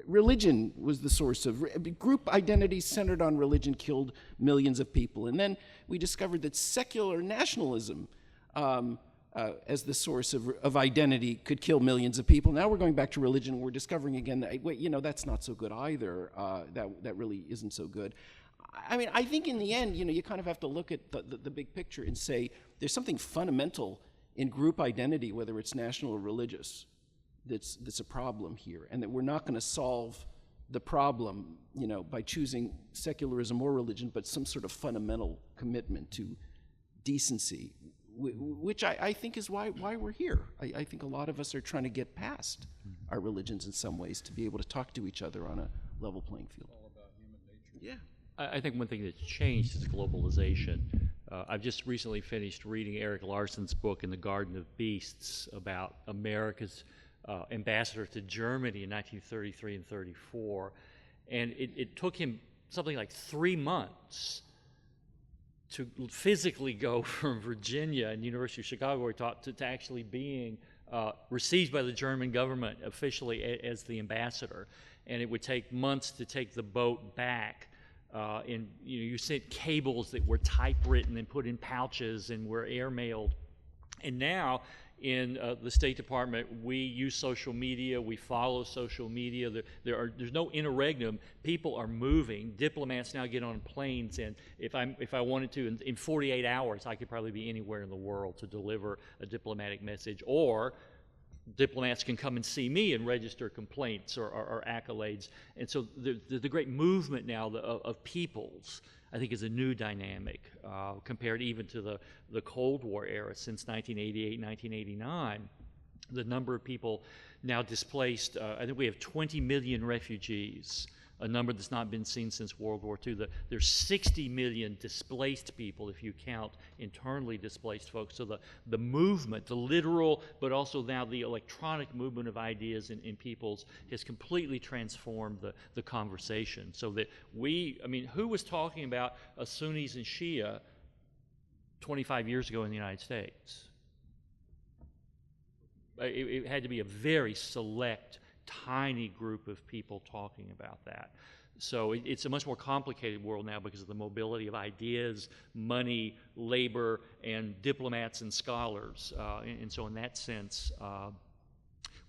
Religion was the source of, group identities centered on religion killed millions of people. And then we discovered that secular nationalism as the source of identity could kill millions of people. Now we're going back to religion and we're discovering again that, wait, you know, that's not so good either. That really isn't so good. I mean, I think in the end, you know, you kind of have to look at the big picture and say there's something fundamental in group identity, whether it's national or religious, that's a problem here, and that we're not going to solve the problem, you know, by choosing secularism or religion, but some sort of fundamental commitment to decency, which I think is why we're here. I think a lot of us are trying to get past our religions in some ways to be able to talk to each other on a level playing field. All about human nature. Yeah. I think one thing that's changed is globalization. I've just recently finished reading Eric Larson's book In the Garden of Beasts about America's ambassador to Germany in 1933 and 34. And it took him something like 3 months to physically go from Virginia and University of Chicago, where he taught, to actually being received by the German government officially as the ambassador. And it would take months to take the boat back. And you sent cables that were typewritten and put in pouches and were airmailed. And now in the State Department, we use social media, we follow social media. There's no interregnum. People are moving. Diplomats now get on planes, and if I wanted to, in 48 hours, I could probably be anywhere in the world to deliver a diplomatic message. Or diplomats can come and see me and register complaints or accolades. And so the great movement now of peoples, I think, is a new dynamic compared even to the Cold War era. Since 1988, 1989, the number of people now displaced, I think we have 20 million refugees, a number that's not been seen since World War II. There's 60 million displaced people if you count internally displaced folks. So the movement, the literal, but also now the electronic movement of ideas in peoples has completely transformed the conversation. So that who was talking about Sunnis and Shia 25 years ago in the United States? It had to be a very select, tiny group of people talking about that. So it's a much more complicated world now because of the mobility of ideas, money, labor, and diplomats and scholars. And so in that sense,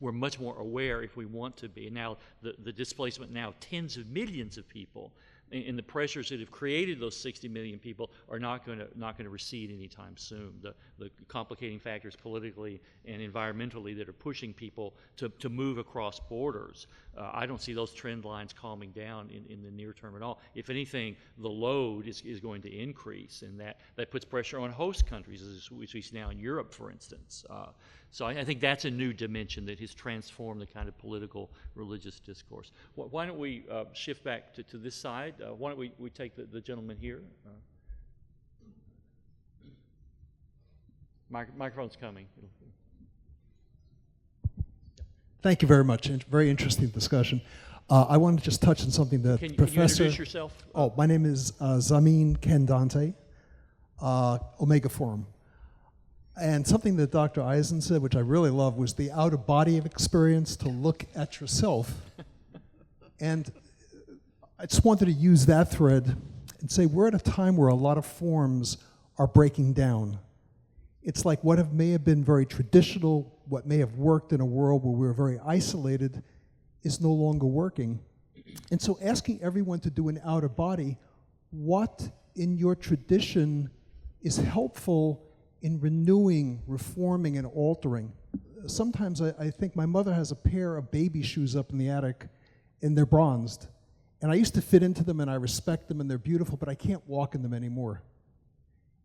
we're much more aware if we want to be. And now the displacement now, tens of millions of people, and the pressures that have created those 60 million people are not going to recede anytime soon. The complicating factors politically and environmentally that are pushing people to move across borders, I don't see those trend lines calming down in the near term at all. If anything, the load is going to increase, and that puts pressure on host countries, as we see now in Europe, for instance. So I think that's a new dimension that has transformed the kind of political religious discourse. Why don't we shift back to this side? Why don't we take the gentleman here? Microphone's coming. Thank you very much. Very interesting discussion. I want to just touch on something that Can you Professor... introduce yourself? Oh, my name is Zamin Kendante, Omega Forum. And something that Dr. Eisen said, which I really love, was the out-of-body experience, to look at yourself. And I just wanted to use that thread and say we're at a time where a lot of forms are breaking down. It's like what may have been very traditional what may have worked in a world where we were very isolated is no longer working. And so asking everyone to do an outer body, what in your tradition is helpful in renewing, reforming, and altering? Sometimes I think my mother has a pair of baby shoes up in the attic, and they're bronzed. And I used to fit into them, and I respect them, and they're beautiful, but I can't walk in them anymore.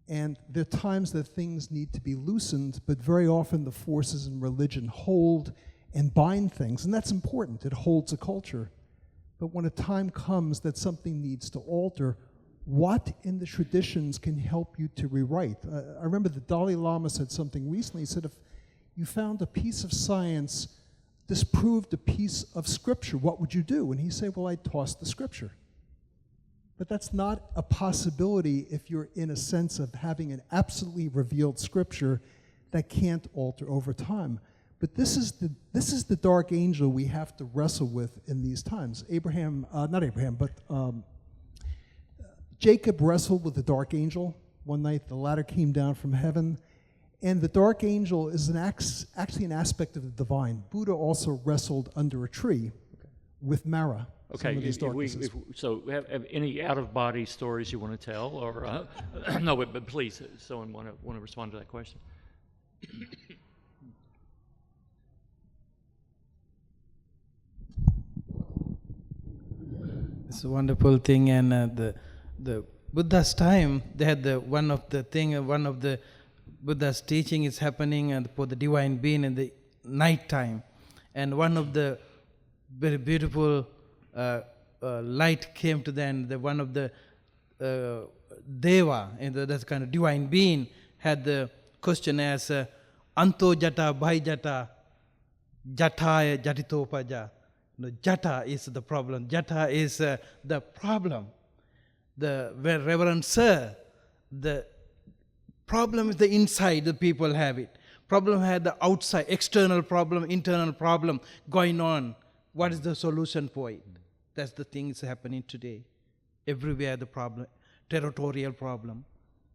And there are times that things need to be loosened, but very often the forces in religion hold and bind things, and that's important. It holds a culture. But when a time comes that something needs to alter, what in the traditions can help you to rewrite? I remember the Dalai Lama said something recently. He said, if you found a piece of science disproved a piece of scripture, what would you do? And he said, well, I'd toss the scripture. But that's not a possibility if you're in a sense of having an absolutely revealed scripture that can't alter over time. But this is the dark angel we have to wrestle with in these times. Jacob wrestled with the dark angel. One night the ladder came down from heaven, and the dark angel is actually an aspect of the divine. Buddha also wrestled under a tree with Mara. Okay, so have any out-of-body stories you want to tell, or no? But please, someone want to respond to that question? It's a wonderful thing, and the Buddha's time, they had one of the Buddha's teaching is happening for the divine being in the night time, and one of the very beautiful light came to them. One of the Deva, that kind of divine being, had the question as Anto Jata Bhai Jata Jataya Jatitopaja. Jata is the problem. Jata is the problem. The Reverend Sir, the problem is the inside, the people have it. Problem had the outside, external problem, internal problem going on. What is the solution for it? That's the thing that's happening today. Everywhere the problem, territorial problem,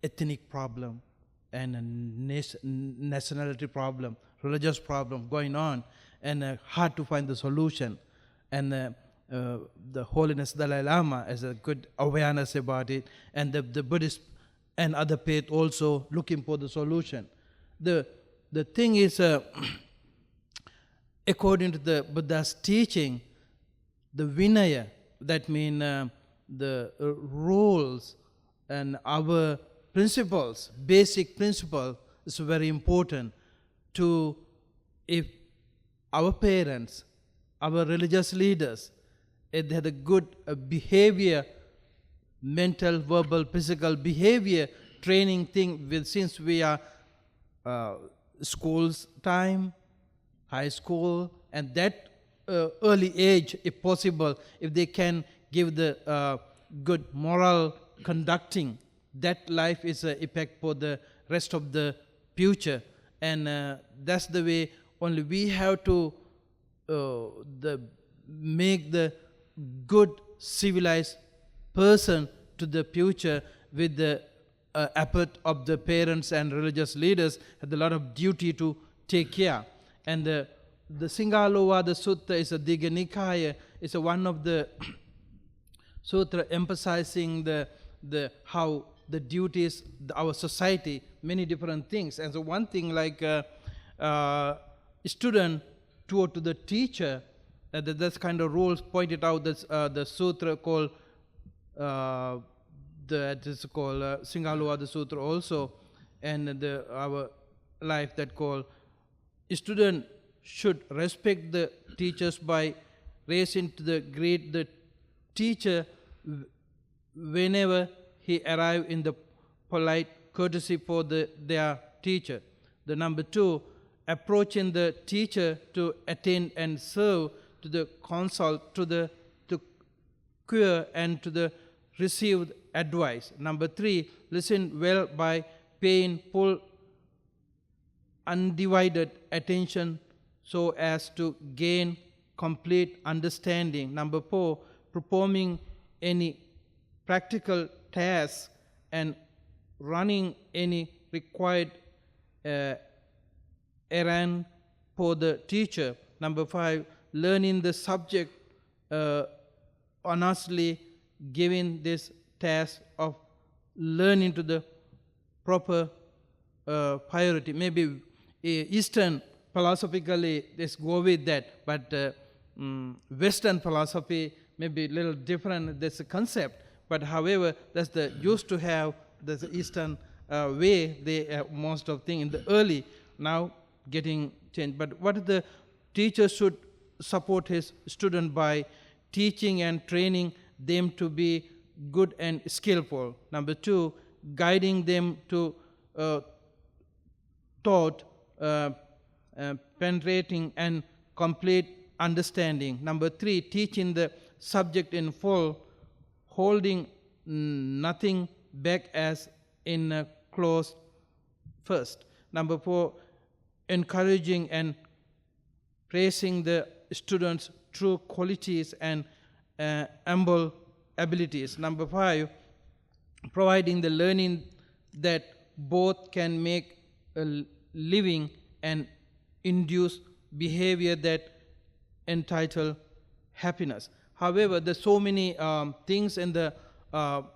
ethnic problem, and a nationality problem, religious problem going on, and hard to find the solution. And the Holiness Dalai Lama has a good awareness about it, and the Buddhist and other faith also looking for the solution. The thing is, according to the Buddha's teaching, the Vinaya, that means the rules and our principles, basic principle, is very important to, if our parents, our religious leaders, if they had a good behavior, mental, verbal, physical behavior training thing, since we are school's time, high school, and that early age, if possible, if they can give the good moral conducting, that life is an effect for the rest of the future. And that's the way only we have to make the good civilized person to the future with the effort of the parents and religious leaders have a lot of duty to take care. And the Singalovada Sutta is a Digha Nikaya, is one of the sutra emphasizing the how the duties, our society, many different things. And so one thing like student toward to the teacher, that's kind of rules pointed out. That's the sutra called that is called Singalovada Sutra also, and our life that called student should respect the teachers by raising to the grade the teacher whenever he arrive in the polite courtesy for their teacher. The number 2, approaching the teacher to attend and serve to the consult, to cure and to the received advice. Number 3, listen well by paying full undivided attention so as to gain complete understanding. Number 4, performing any practical task and running any required errand for the teacher. Number 5, learning the subject honestly, giving this task of learning to the proper priority. Maybe Eastern philosophically, let's go with that, but Western philosophy may be a little different, that's a concept, but however, that's the used to have, that's the Eastern way, they most of things in the early, now getting changed. But what the teacher should support his student by teaching and training them to be good and skillful. Number 2, guiding them to thought, penetrating and complete understanding. Number 3, teaching the subject in full, holding nothing back as in a close first. Number 4, encouraging and praising the students' true qualities and humble abilities. Number 5, providing the learning that both can make a living and induce behavior that entitle happiness. However, there's so many things in the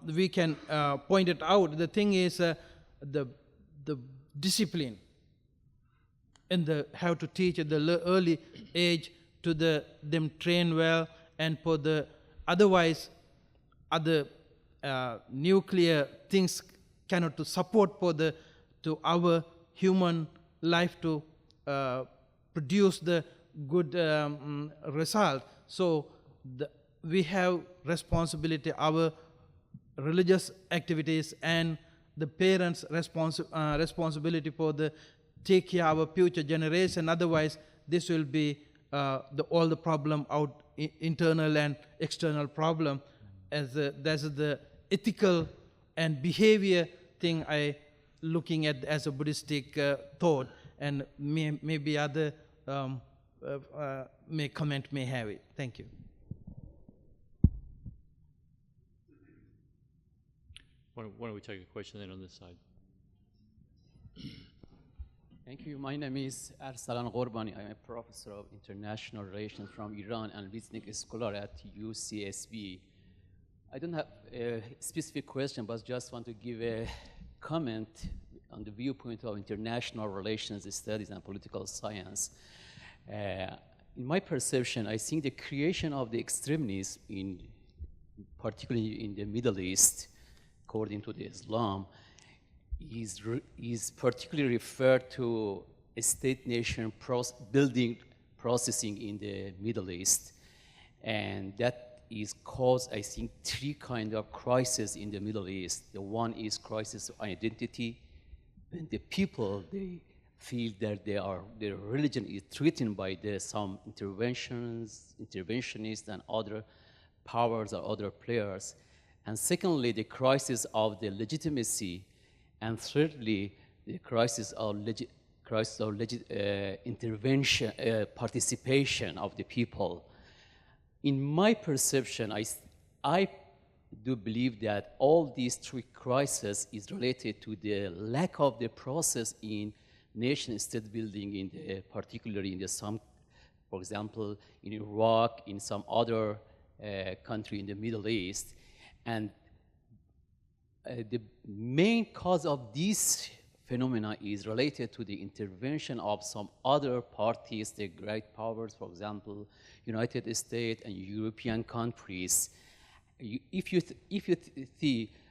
we can point it out. The thing is the discipline in the how to teach at the early age to them train well, and for the otherwise other nuclear things cannot to support for the to our human life to produce the good result. So we have responsibility, our religious activities and the parents' responsibility for the take care of our future generation. Otherwise, this will be all the problem out, internal and external problem. As that's the ethical and behavior thing I looking at as a Buddhistic thought, and maybe other may comment may have it. Thank you. Why don't we take a question then on this side? Thank you. My name is Anselm. I'm a professor of international relations from Iran and visiting scholar at UCSB. I don't have a specific question, but just want to give a comment on the viewpoint of international relations studies and political science. In my perception, I think the creation of the extremists, particularly in the Middle East, according to the Islam, is particularly referred to a state-nation building processing in the Middle East. And that is caused, I think, 3 kinds of crises in the Middle East. The one is crisis of identity, when the people, they feel that their religion is threatened by some interventionists and other powers or other players. And secondly, the crisis of the legitimacy. And thirdly, the crisis of intervention, participation of the people. In my perception, I do believe that all these 3 crises is related to the lack of the process in nation-state building, particularly in some, for example, in Iraq, in some other country in the Middle East. And the main cause of this phenomena is related to the intervention of some other parties, the great powers, for example, United States and European countries. If you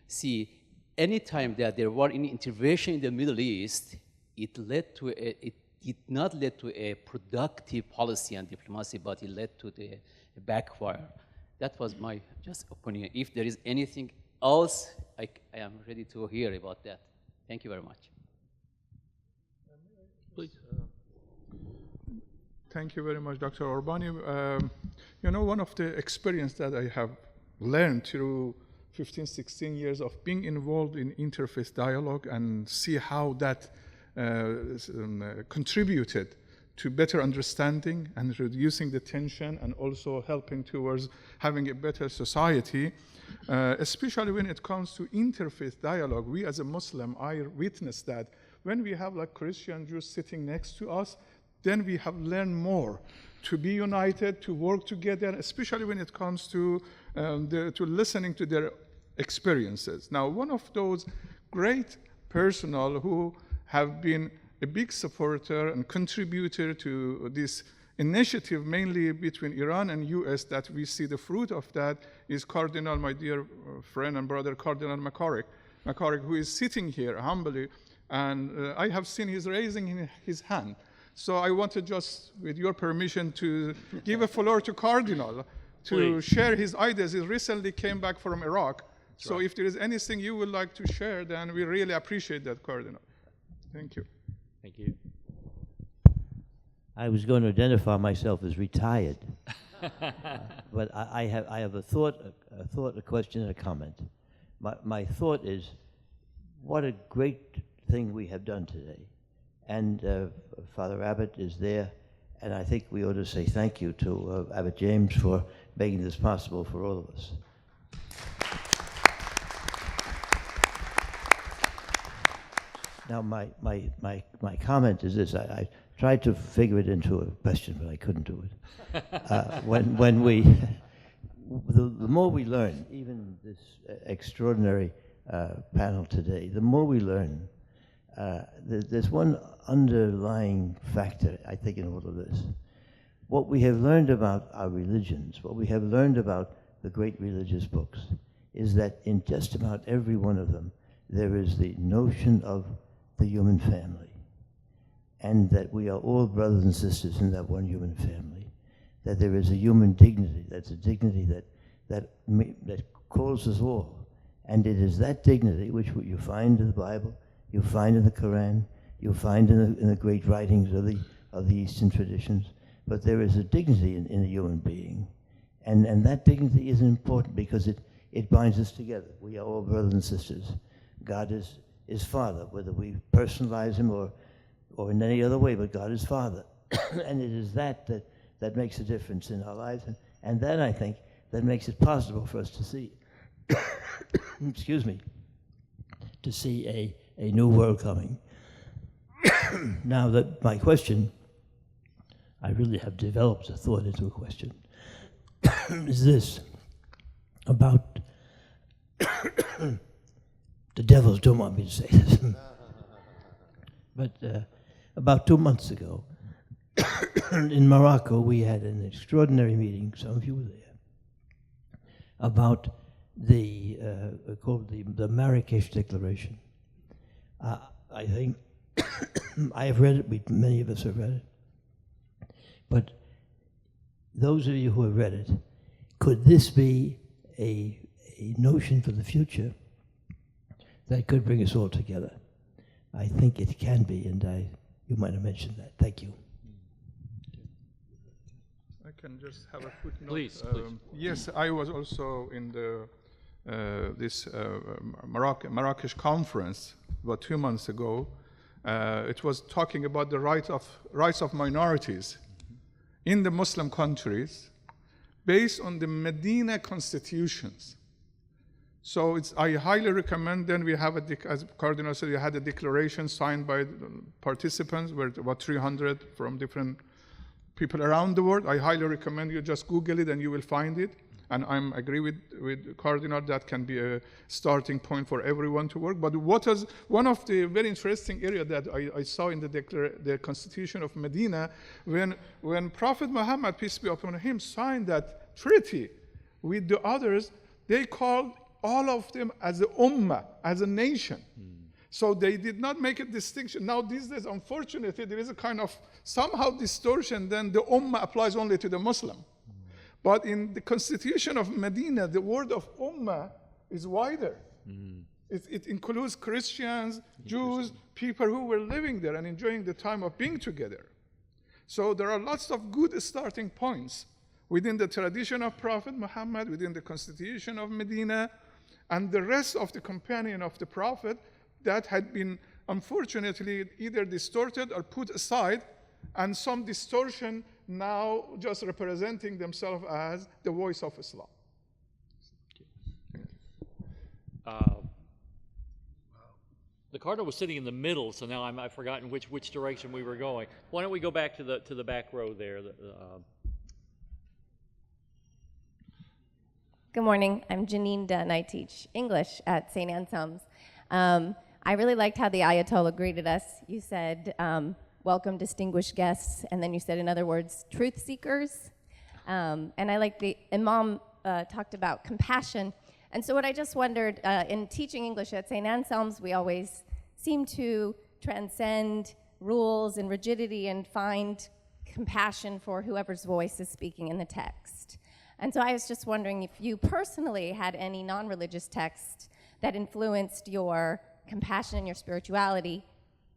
see any time that there were any intervention in the Middle East, it did not lead to a productive policy and diplomacy, but it led to the backfire. That was my just opinion. If there is anything else, I am ready to hear about that. Thank you very much. Please. Thank you very much, Dr. Orbani. One of the experience that I have learned through 15, 16 years of being involved in interfaith dialogue and see how that contributed to better understanding and reducing the tension and also helping towards having a better society, especially when it comes to interfaith dialogue. We as a Muslim, I witnessed that when we have like Christian Jews sitting next to us, then we have learned more to be united, to work together, especially when it comes to listening to their experiences. Now, one of those great personnel who have been a big supporter and contributor to this initiative, mainly between Iran and US, that we see the fruit of that, is Cardinal, my dear friend and brother, Cardinal McCarrick, who is sitting here humbly, and I have seen he's raising his hand. So I wanted just, with your permission, to give a floor to Cardinal to Please. share his ideas. He recently came back from Iraq. So if there is anything you would like to share, then we really appreciate that, Cardinal. Thank you. Thank you. I was going to identify myself as retired, but I have a thought, a question, and a comment. My thought is, what a great thing we have done today, and Father Abbott is there, and I think we ought to say thank you to Abbot James for making this possible for all of us. Now, my comment is this. I tried to figure it into a question, but I couldn't do it. The more we learn, even this extraordinary panel today, the more we learn, there's one underlying factor, I think, in all of this. What we have learned about our religions, what we have learned about the great religious books, is that in just about every one of them, there is the notion of the human family, and that we are all brothers and sisters in that one human family, that there is a human dignity, that's a dignity that calls us all, and it is that dignity which you find in the Bible, you find in the Quran, you find in the great writings of the Eastern traditions, but there is a dignity in a human being, and that dignity is important because it binds us together. We are all brothers and sisters. God is Father, whether we personalize him or in any other way, but God is Father. And it is that makes a difference in our lives. And that, I think, that makes it possible for us to see, excuse me, to see a new world coming. Now that my question, I really have developed a thought into a question, is this, about the devils don't want me to say this, but about 2 months ago, in Morocco, we had an extraordinary meeting, some of you were there, about called the Marrakesh Declaration. I think I have read it, many of us have read it, but those of you who have read it, could this be a notion for the future that could bring us all together? I think it can be, and you might have mentioned that. Thank you. I can just have a footnote. Please. Yes, I was also in this Marrakesh conference about 2 months ago. It was talking about the rights of minorities in the Muslim countries based on the Medina constitutions. So I highly recommend, then we have, as Cardinal said, we had a declaration signed by participants, where about 300 from different people around the world. I highly recommend you just Google it and you will find it. And I agree with Cardinal, that can be a starting point for everyone to work. But what was one of the very interesting areas that I saw in the Constitution of Medina, when Prophet Muhammad, peace be upon him, signed that treaty with the others, they called all of them as a ummah, as a nation. So they did not make a distinction. Now these days, unfortunately, there is a kind of somehow distortion, then the ummah applies only to the Muslim. But in the Constitution of Medina, the word of ummah is wider. It includes Christians, Jews, people who were living there and enjoying the time of being together. So there are lots of good starting points within the tradition of Prophet Muhammad, within the Constitution of Medina, and the rest of the companion of the Prophet that had been, unfortunately, either distorted or put aside, and some distortion now just representing themselves as the voice of Islam. The cardinal was sitting in the middle, so now I've forgotten which direction we were going. Why don't we go back to the back row there? Good morning. I'm Janine Dunn. I teach English at St. Anselm's. I really liked how the Ayatollah greeted us. You said, welcome distinguished guests, and then you said, in other words, truth seekers. And I like the Imam talked about compassion. And so what I just wondered, in teaching English at St. Anselm's, we always seem to transcend rules and rigidity and find compassion for whoever's voice is speaking in the text. And so I was just wondering if you personally had any non-religious text that influenced your compassion and your spirituality,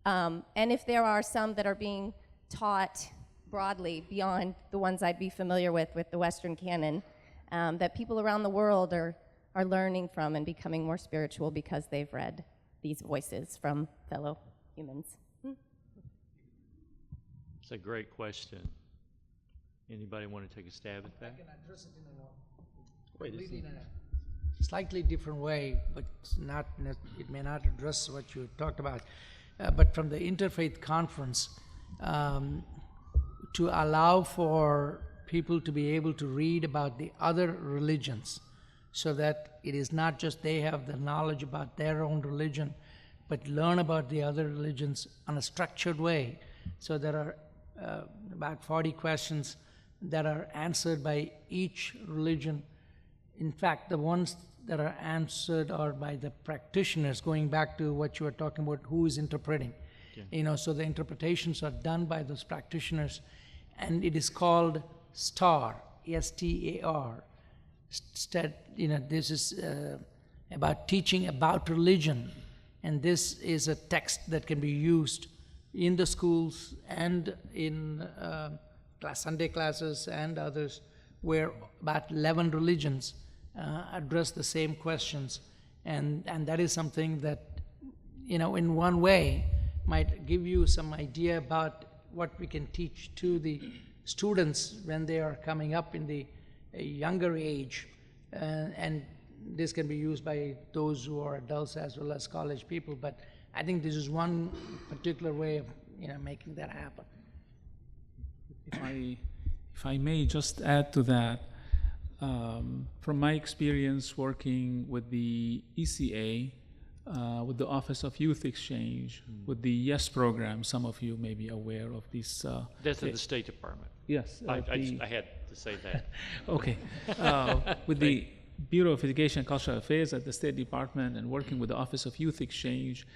and if there are some that are being taught broadly beyond the ones I'd be familiar with the Western canon, that people around the world are learning from and becoming more spiritual because they've read these voices from fellow humans. It's a great question. Anybody want to take a stab at that? I can address it in a slightly different way, but it may not address what you talked about. But from the Interfaith Conference, to allow for people to be able to read about the other religions, so that it is not just they have the knowledge about their own religion, but learn about the other religions in a structured way. So there are about 40 questions that are answered by each religion. In fact, the ones that are answered are by the practitioners, going back to what you were talking about, who is interpreting. Yeah. So the interpretations are done by those practitioners, and it is called STAR, S-T-A-R. This is about teaching about religion, and this is a text that can be used in the schools and in Sunday classes and others, where about 11 religions address the same questions, and that is something that, in one way, might give you some idea about what we can teach to the students when they are coming up in the younger age, and this can be used by those who are adults as well as college people. But I think this is one particular way of making that happen. If I may just add to that, from my experience working with the ECA, with the Office of Youth Exchange, with the YES program, some of you may be aware of this. That's in the State Department. Yes. I had to say that. Okay. With the Bureau of Education and Cultural Affairs at the State Department, and working with the Office of Youth Exchange,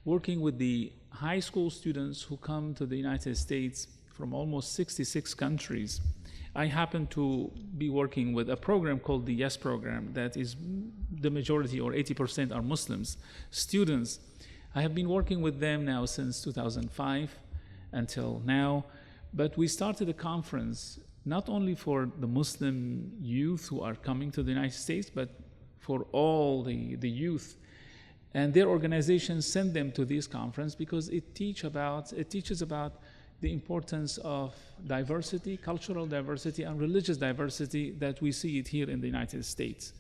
working with the high school students who come to the United States from almost 66 countries. I happen to be working with a program called the YES program that is the majority, or 80%, are Muslims students. I have been working with them now since 2005 until now, but we started a conference not only for the Muslim youth who are coming to the United States, but for all the youth. And their organizations send them to this conference because it teaches about the importance of diversity, cultural diversity, and religious diversity that we see it here in the United States.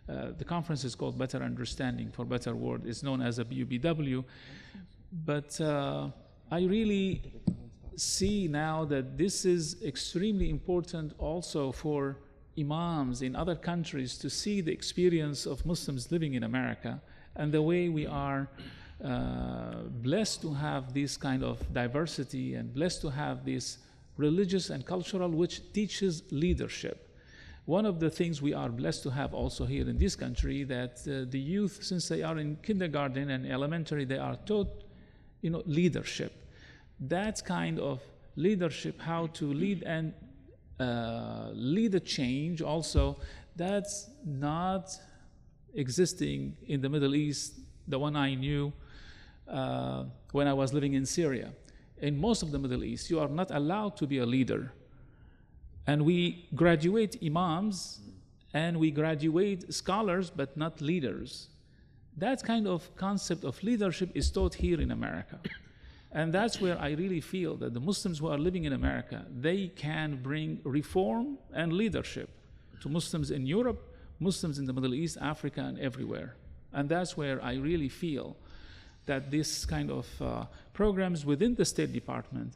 The conference is called Better Understanding, for better word. It's known as a BUBW. But I really see now that this is extremely important also for imams in other countries to see the experience of Muslims living in America and the way we are blessed to have this kind of diversity and blessed to have this religious and cultural, which teaches leadership. One of the things we are blessed to have also here in this country, that the youth, since they are in kindergarten and elementary, they are taught, leadership. That kind of leadership, how to lead and lead a change also, that's not existing in the Middle East, the one I knew when I was living in Syria. In most of the Middle East, you are not allowed to be a leader. And we graduate imams and we graduate scholars, but not leaders. That kind of concept of leadership is taught here in America. And that's where I really feel that the Muslims who are living in America, they can bring reform and leadership to Muslims in Europe, Muslims in the Middle East, Africa, and everywhere. And that's where I really feel that this kind of programs within the State Department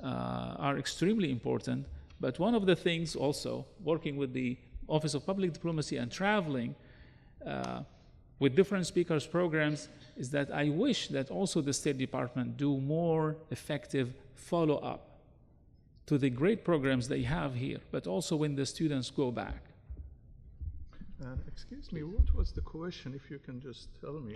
are extremely important. But one of the things also, working with the Office of Public Diplomacy and traveling with different speakers' programs, is that I wish that also the State Department do more effective follow-up to the great programs they have here, but also when the students go back. Excuse me, what was the question, if you can just tell me?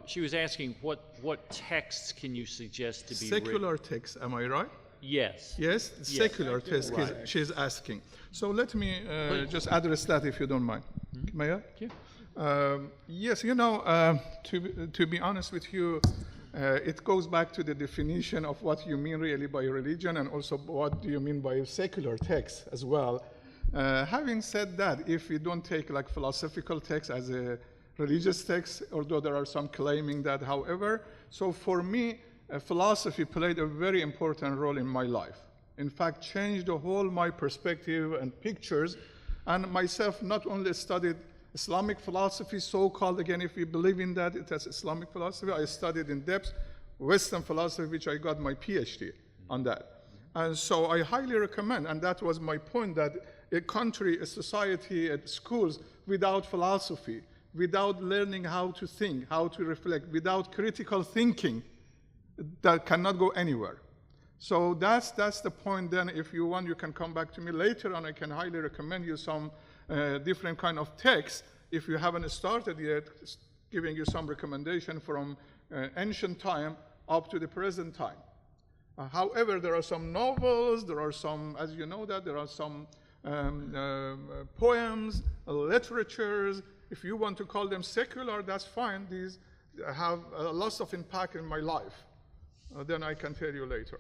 She was asking what texts can you suggest to be secular texts, am I right? Yes. Yes, secular texts she's asking. So let me just address that if you don't mind. May I? Yeah. Yes, you know, to be honest with you, it goes back to the definition of what you mean really by religion, and also what do you mean by secular text as well. Having said that, if we don't take like philosophical text as a religious text, although there are some claiming that, however, so for me, philosophy played a very important role in my life. In fact, changed the whole my perspective and pictures, and myself not only studied Islamic philosophy, so-called, again, if we believe in that, it has Islamic philosophy. I studied in depth Western philosophy, which I got my PhD on that. And so I highly recommend, and that was my point, that a country, a society, schools without philosophy, without learning how to think, how to reflect, without critical thinking, that cannot go anywhere. So that's the point. Then if you want, you can come back to me later, and I can highly recommend you some different kind of texts. If you haven't started yet, giving you some recommendation from ancient time up to the present time. However, there are some novels, there are some, as you know that, there are some poems, literatures. If you want to call them secular, that's fine. These have lots of impact in my life. Then I can tell you later.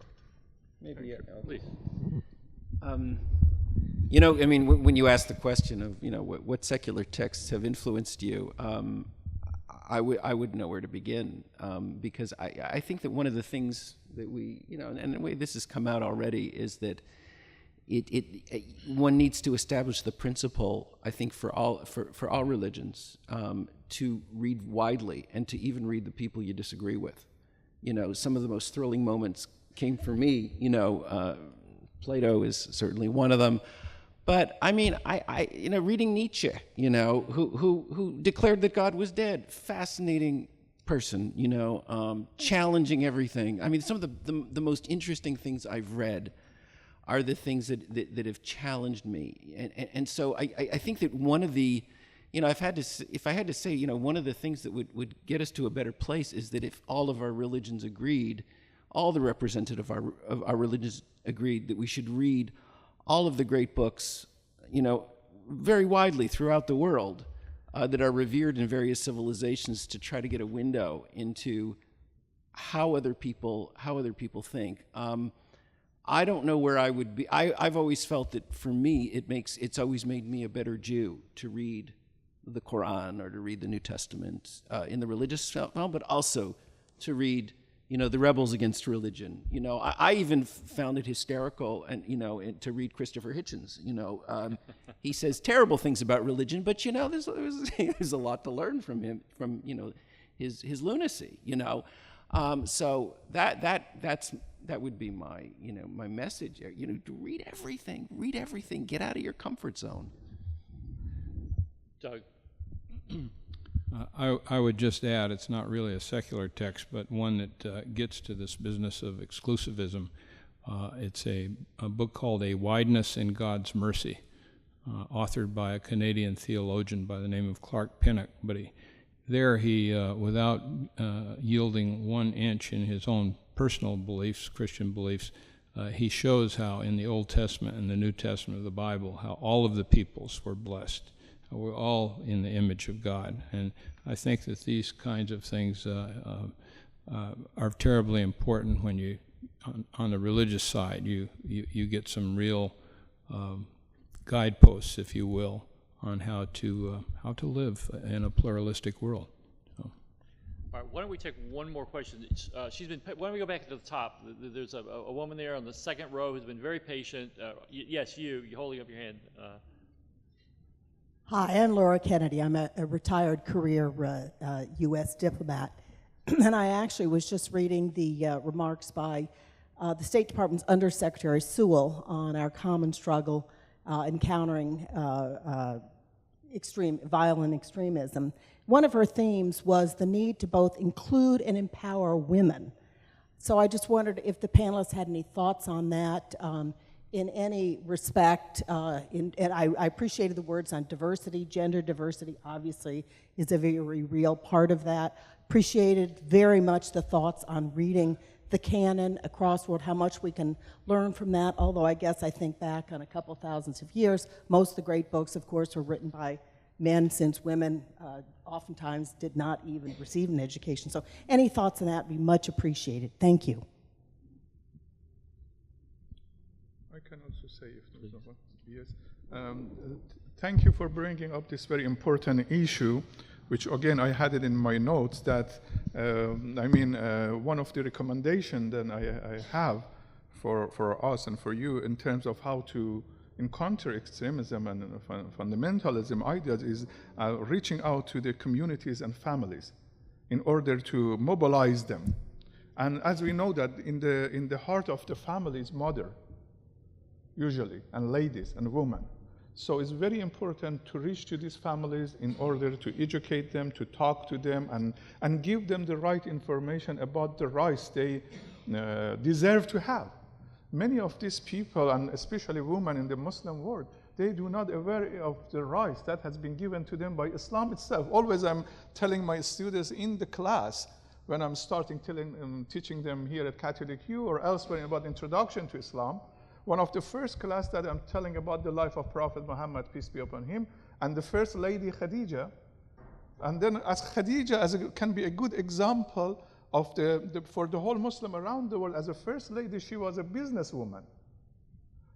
Maybe, please. You know, I mean, when you ask the question of, you know, what secular texts have influenced you, I wouldn't know where to begin, because I think that one of the things that we, you know, and the way this has come out already, is that one needs to establish the principle, I think, for all religions, to read widely and to even read the people you disagree with. You know, some of the most thrilling moments came for me. You know, Plato is certainly one of them. But I mean, I you know, reading Nietzsche, you know, who declared that God was dead. Fascinating person, you know, challenging everything. I mean, some of the most interesting things I've read are the things that have challenged me. And so I think that one of the, you know, if I had to say, you know, one of the things that would get us to a better place is that if all of our religions agreed, all the representatives of our religions agreed that we should read all of the great books, you know, very widely throughout the world, that are revered in various civilizations, to try to get a window into how other people think. I don't know where I would be. I've always felt that for me, it's always made me a better Jew to read the Quran or to read the New Testament in the religious realm, but also to read, you know, the rebels against religion. You know, I even found it hysterical, and you know, to read Christopher Hitchens. You know, he says terrible things about religion, but you know, there's a lot to learn from him, from, you know, his lunacy. You know, so that would be my, you know, my message. You know, to read everything, get out of your comfort zone. Doug. I would just add, it's not really a secular text, but one that gets to this business of exclusivism. It's a book called A Wideness in God's Mercy, authored by a Canadian theologian by the name of Clark Pinnock. But he without yielding 1 inch in his own personal beliefs, Christian beliefs, he shows how in the Old Testament and the New Testament of the Bible, how all of the peoples were blessed. We're all in the image of God, and I think that these kinds of things are terribly important when you, on the religious side, you get some real guideposts, if you will, on how to live in a pluralistic world. So. All right, why don't we take one more question? Why don't we go back to the top? There's a woman there on the second row who's been very patient. Yes, you're holding up your hand. Hi, I'm Laura Kennedy. I'm a retired career U.S. diplomat. and I actually was just reading the remarks by the State Department's Undersecretary Sewell on our common struggle encountering violent extremism. One of her themes was the need to both include and empower women. So I just wondered if the panelists had any thoughts on that in any respect. And I appreciated the words on diversity. Gender diversity obviously is a very real part of that. Appreciated very much the thoughts on reading the canon across the world, how much we can learn from that, although I guess I think back on a couple thousands of years. Most of the great books, of course, were written by men, since women oftentimes did not even receive an education. So any thoughts on that would be much appreciated. Thank you. I can also say, if there's no one. Yes. Thank you for bringing up this very important issue, which again, I had it in my notes that, one of the recommendations that I have for us and for you in terms of how to encounter extremism and fundamentalism ideas is reaching out to the communities and families in order to mobilize them. And as we know that in the heart of the family is mother, usually, and ladies and women. So it's very important to reach to these families in order to educate them, to talk to them, and give them the right information about the rights they deserve to have. Many of these people, and especially women in the Muslim world, they do not aware of the rights that has been given to them by Islam itself. Always I'm telling my students in the class, when I'm starting teaching them here at Catholic U or elsewhere about introduction to Islam, one of the first class that I'm telling about the life of Prophet Muhammad, peace be upon him, and the first lady Khadija. And then as Khadija can be a good example of for the whole Muslim around the world. As a first lady, she was a businesswoman.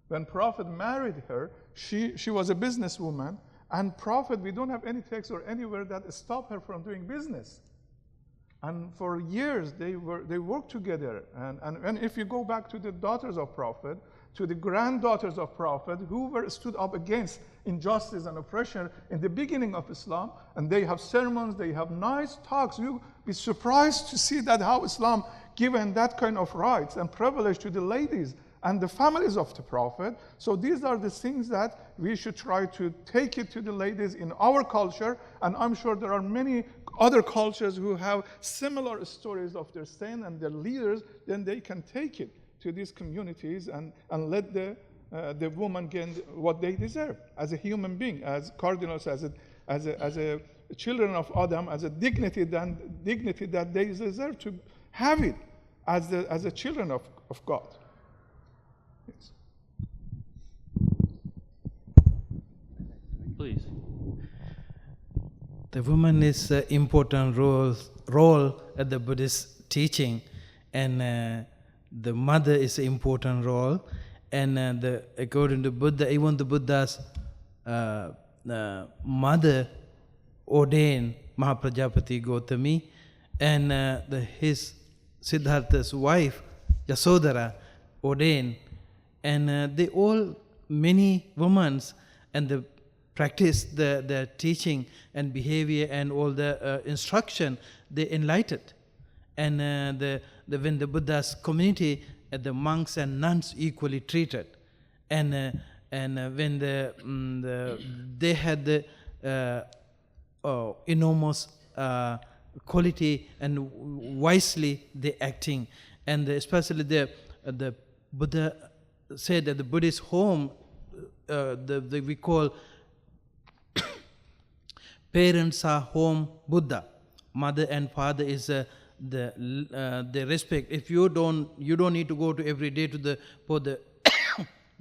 When Prophet married her, she was a businesswoman, and Prophet, we don't have any text or anywhere that stopped her from doing business. And for years, they worked together. And if you go back to the daughters of Prophet, to the granddaughters of Prophet, who stood up against injustice and oppression in the beginning of Islam, and they have sermons, they have nice talks. You'll be surprised to see that how Islam given that kind of rights and privilege to the ladies and the families of the Prophet. So these are the things that we should try to take it to the ladies in our culture, and I'm sure there are many other cultures who have similar stories of their saints and their leaders, then they can take it to these communities and let the woman get what they deserve as a human being, as cardinals, as a children of Adam, as a dignity that they deserve to have it as a children of God. Yes. Please. The woman is an important role at the Buddhist teaching, and the mother is an important role, and according to Buddha, even the Buddha's mother ordained Mahaprajapati Gautami, and his Siddhartha's wife Yasodhara ordained, and they all, many women, and they practice the teaching and behavior and all the instruction, they enlightened. And when the Buddha's community, the monks and nuns equally treated, and when they had the enormous quality and wisely they acting, and especially the Buddha said that the Buddhist home, we call parents are home Buddha, mother and father is the respect. If you don't need to go to every day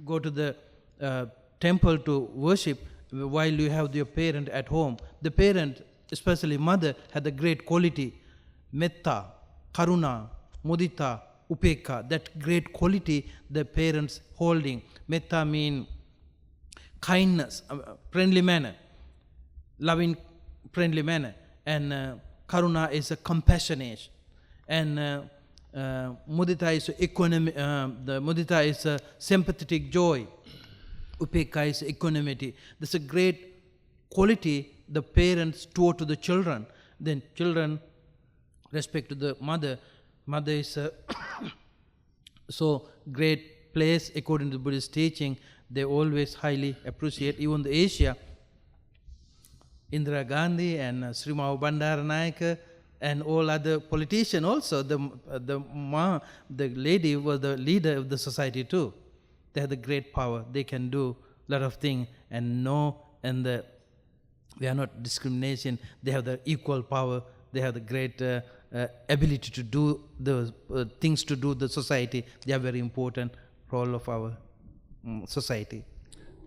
go to the temple to worship while you have your parent at home. The parent, especially mother, had a great quality, metta, karuna, mudita, upekha. That great quality the parents holding. Metta mean kindness, friendly manner, loving friendly manner, and karuna is a compassionate, and mudita is the mudita is a sympathetic joy, upekha is equanimity. That's a great quality the parents taught to the children. Then children respect to the mother. Mother is a so great place according to Buddhist teaching. They always highly appreciate, even the Asia, Indira Gandhi and Srimao Bandaranayake and all other politicians also. The lady was the leader of the society too. They have the great power. They can do a lot of things and they are not discrimination. They have the equal power. They have the great ability to do the things to do the society. They are very important role of our society.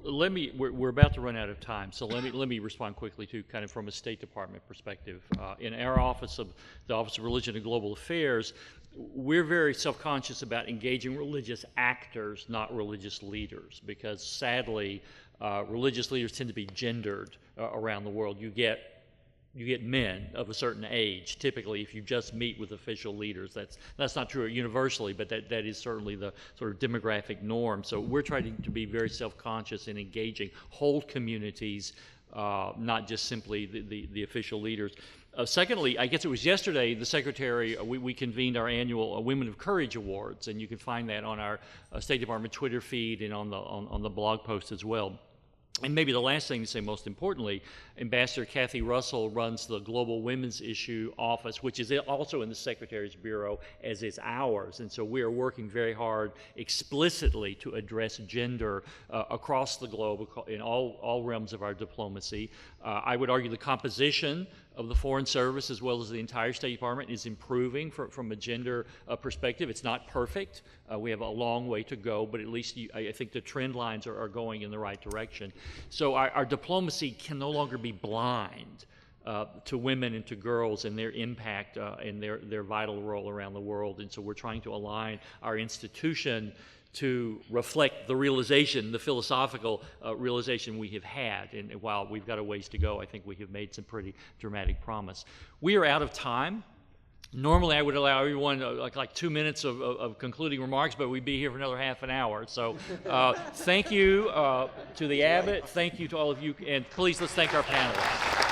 We're about to run out of time, so let me respond quickly to kind of from a State Department perspective. In our office of the Office of Religion and Global Affairs, we're very self-conscious about engaging religious actors, not religious leaders, because sadly, religious leaders tend to be gendered around the world. You get men of a certain age, typically, if you just meet with official leaders. That's not true universally, but that is certainly the sort of demographic norm. So we're trying to be very self-conscious in engaging whole communities, not just simply the official leaders. Secondly, I guess it was yesterday, the Secretary, we convened our annual Women of Courage Awards, and you can find that on our State Department Twitter feed and on the blog post as well. And maybe the last thing to say, most importantly, Ambassador Kathy Russell runs the Global Women's Issue Office, which is also in the Secretary's Bureau, as is ours. And so we are working very hard explicitly to address gender across the globe in all realms of our diplomacy. I would argue the composition of the Foreign Service, as well as the entire State Department, is improving from a gender perspective. It's not perfect. We have a long way to go, but at least I think the trend lines are going in the right direction. So our diplomacy can no longer be blind to women and to girls and their impact and their vital role around the world. And so we're trying to align our institution to reflect the realization, the philosophical realization we have had. And while we've got a ways to go, I think we have made some pretty dramatic promise. We are out of time. Normally I would allow everyone like 2 minutes of concluding remarks, but we'd be here for another half an hour. So thank you to the Abbot, thank you to all of you, and please let's thank our panelists.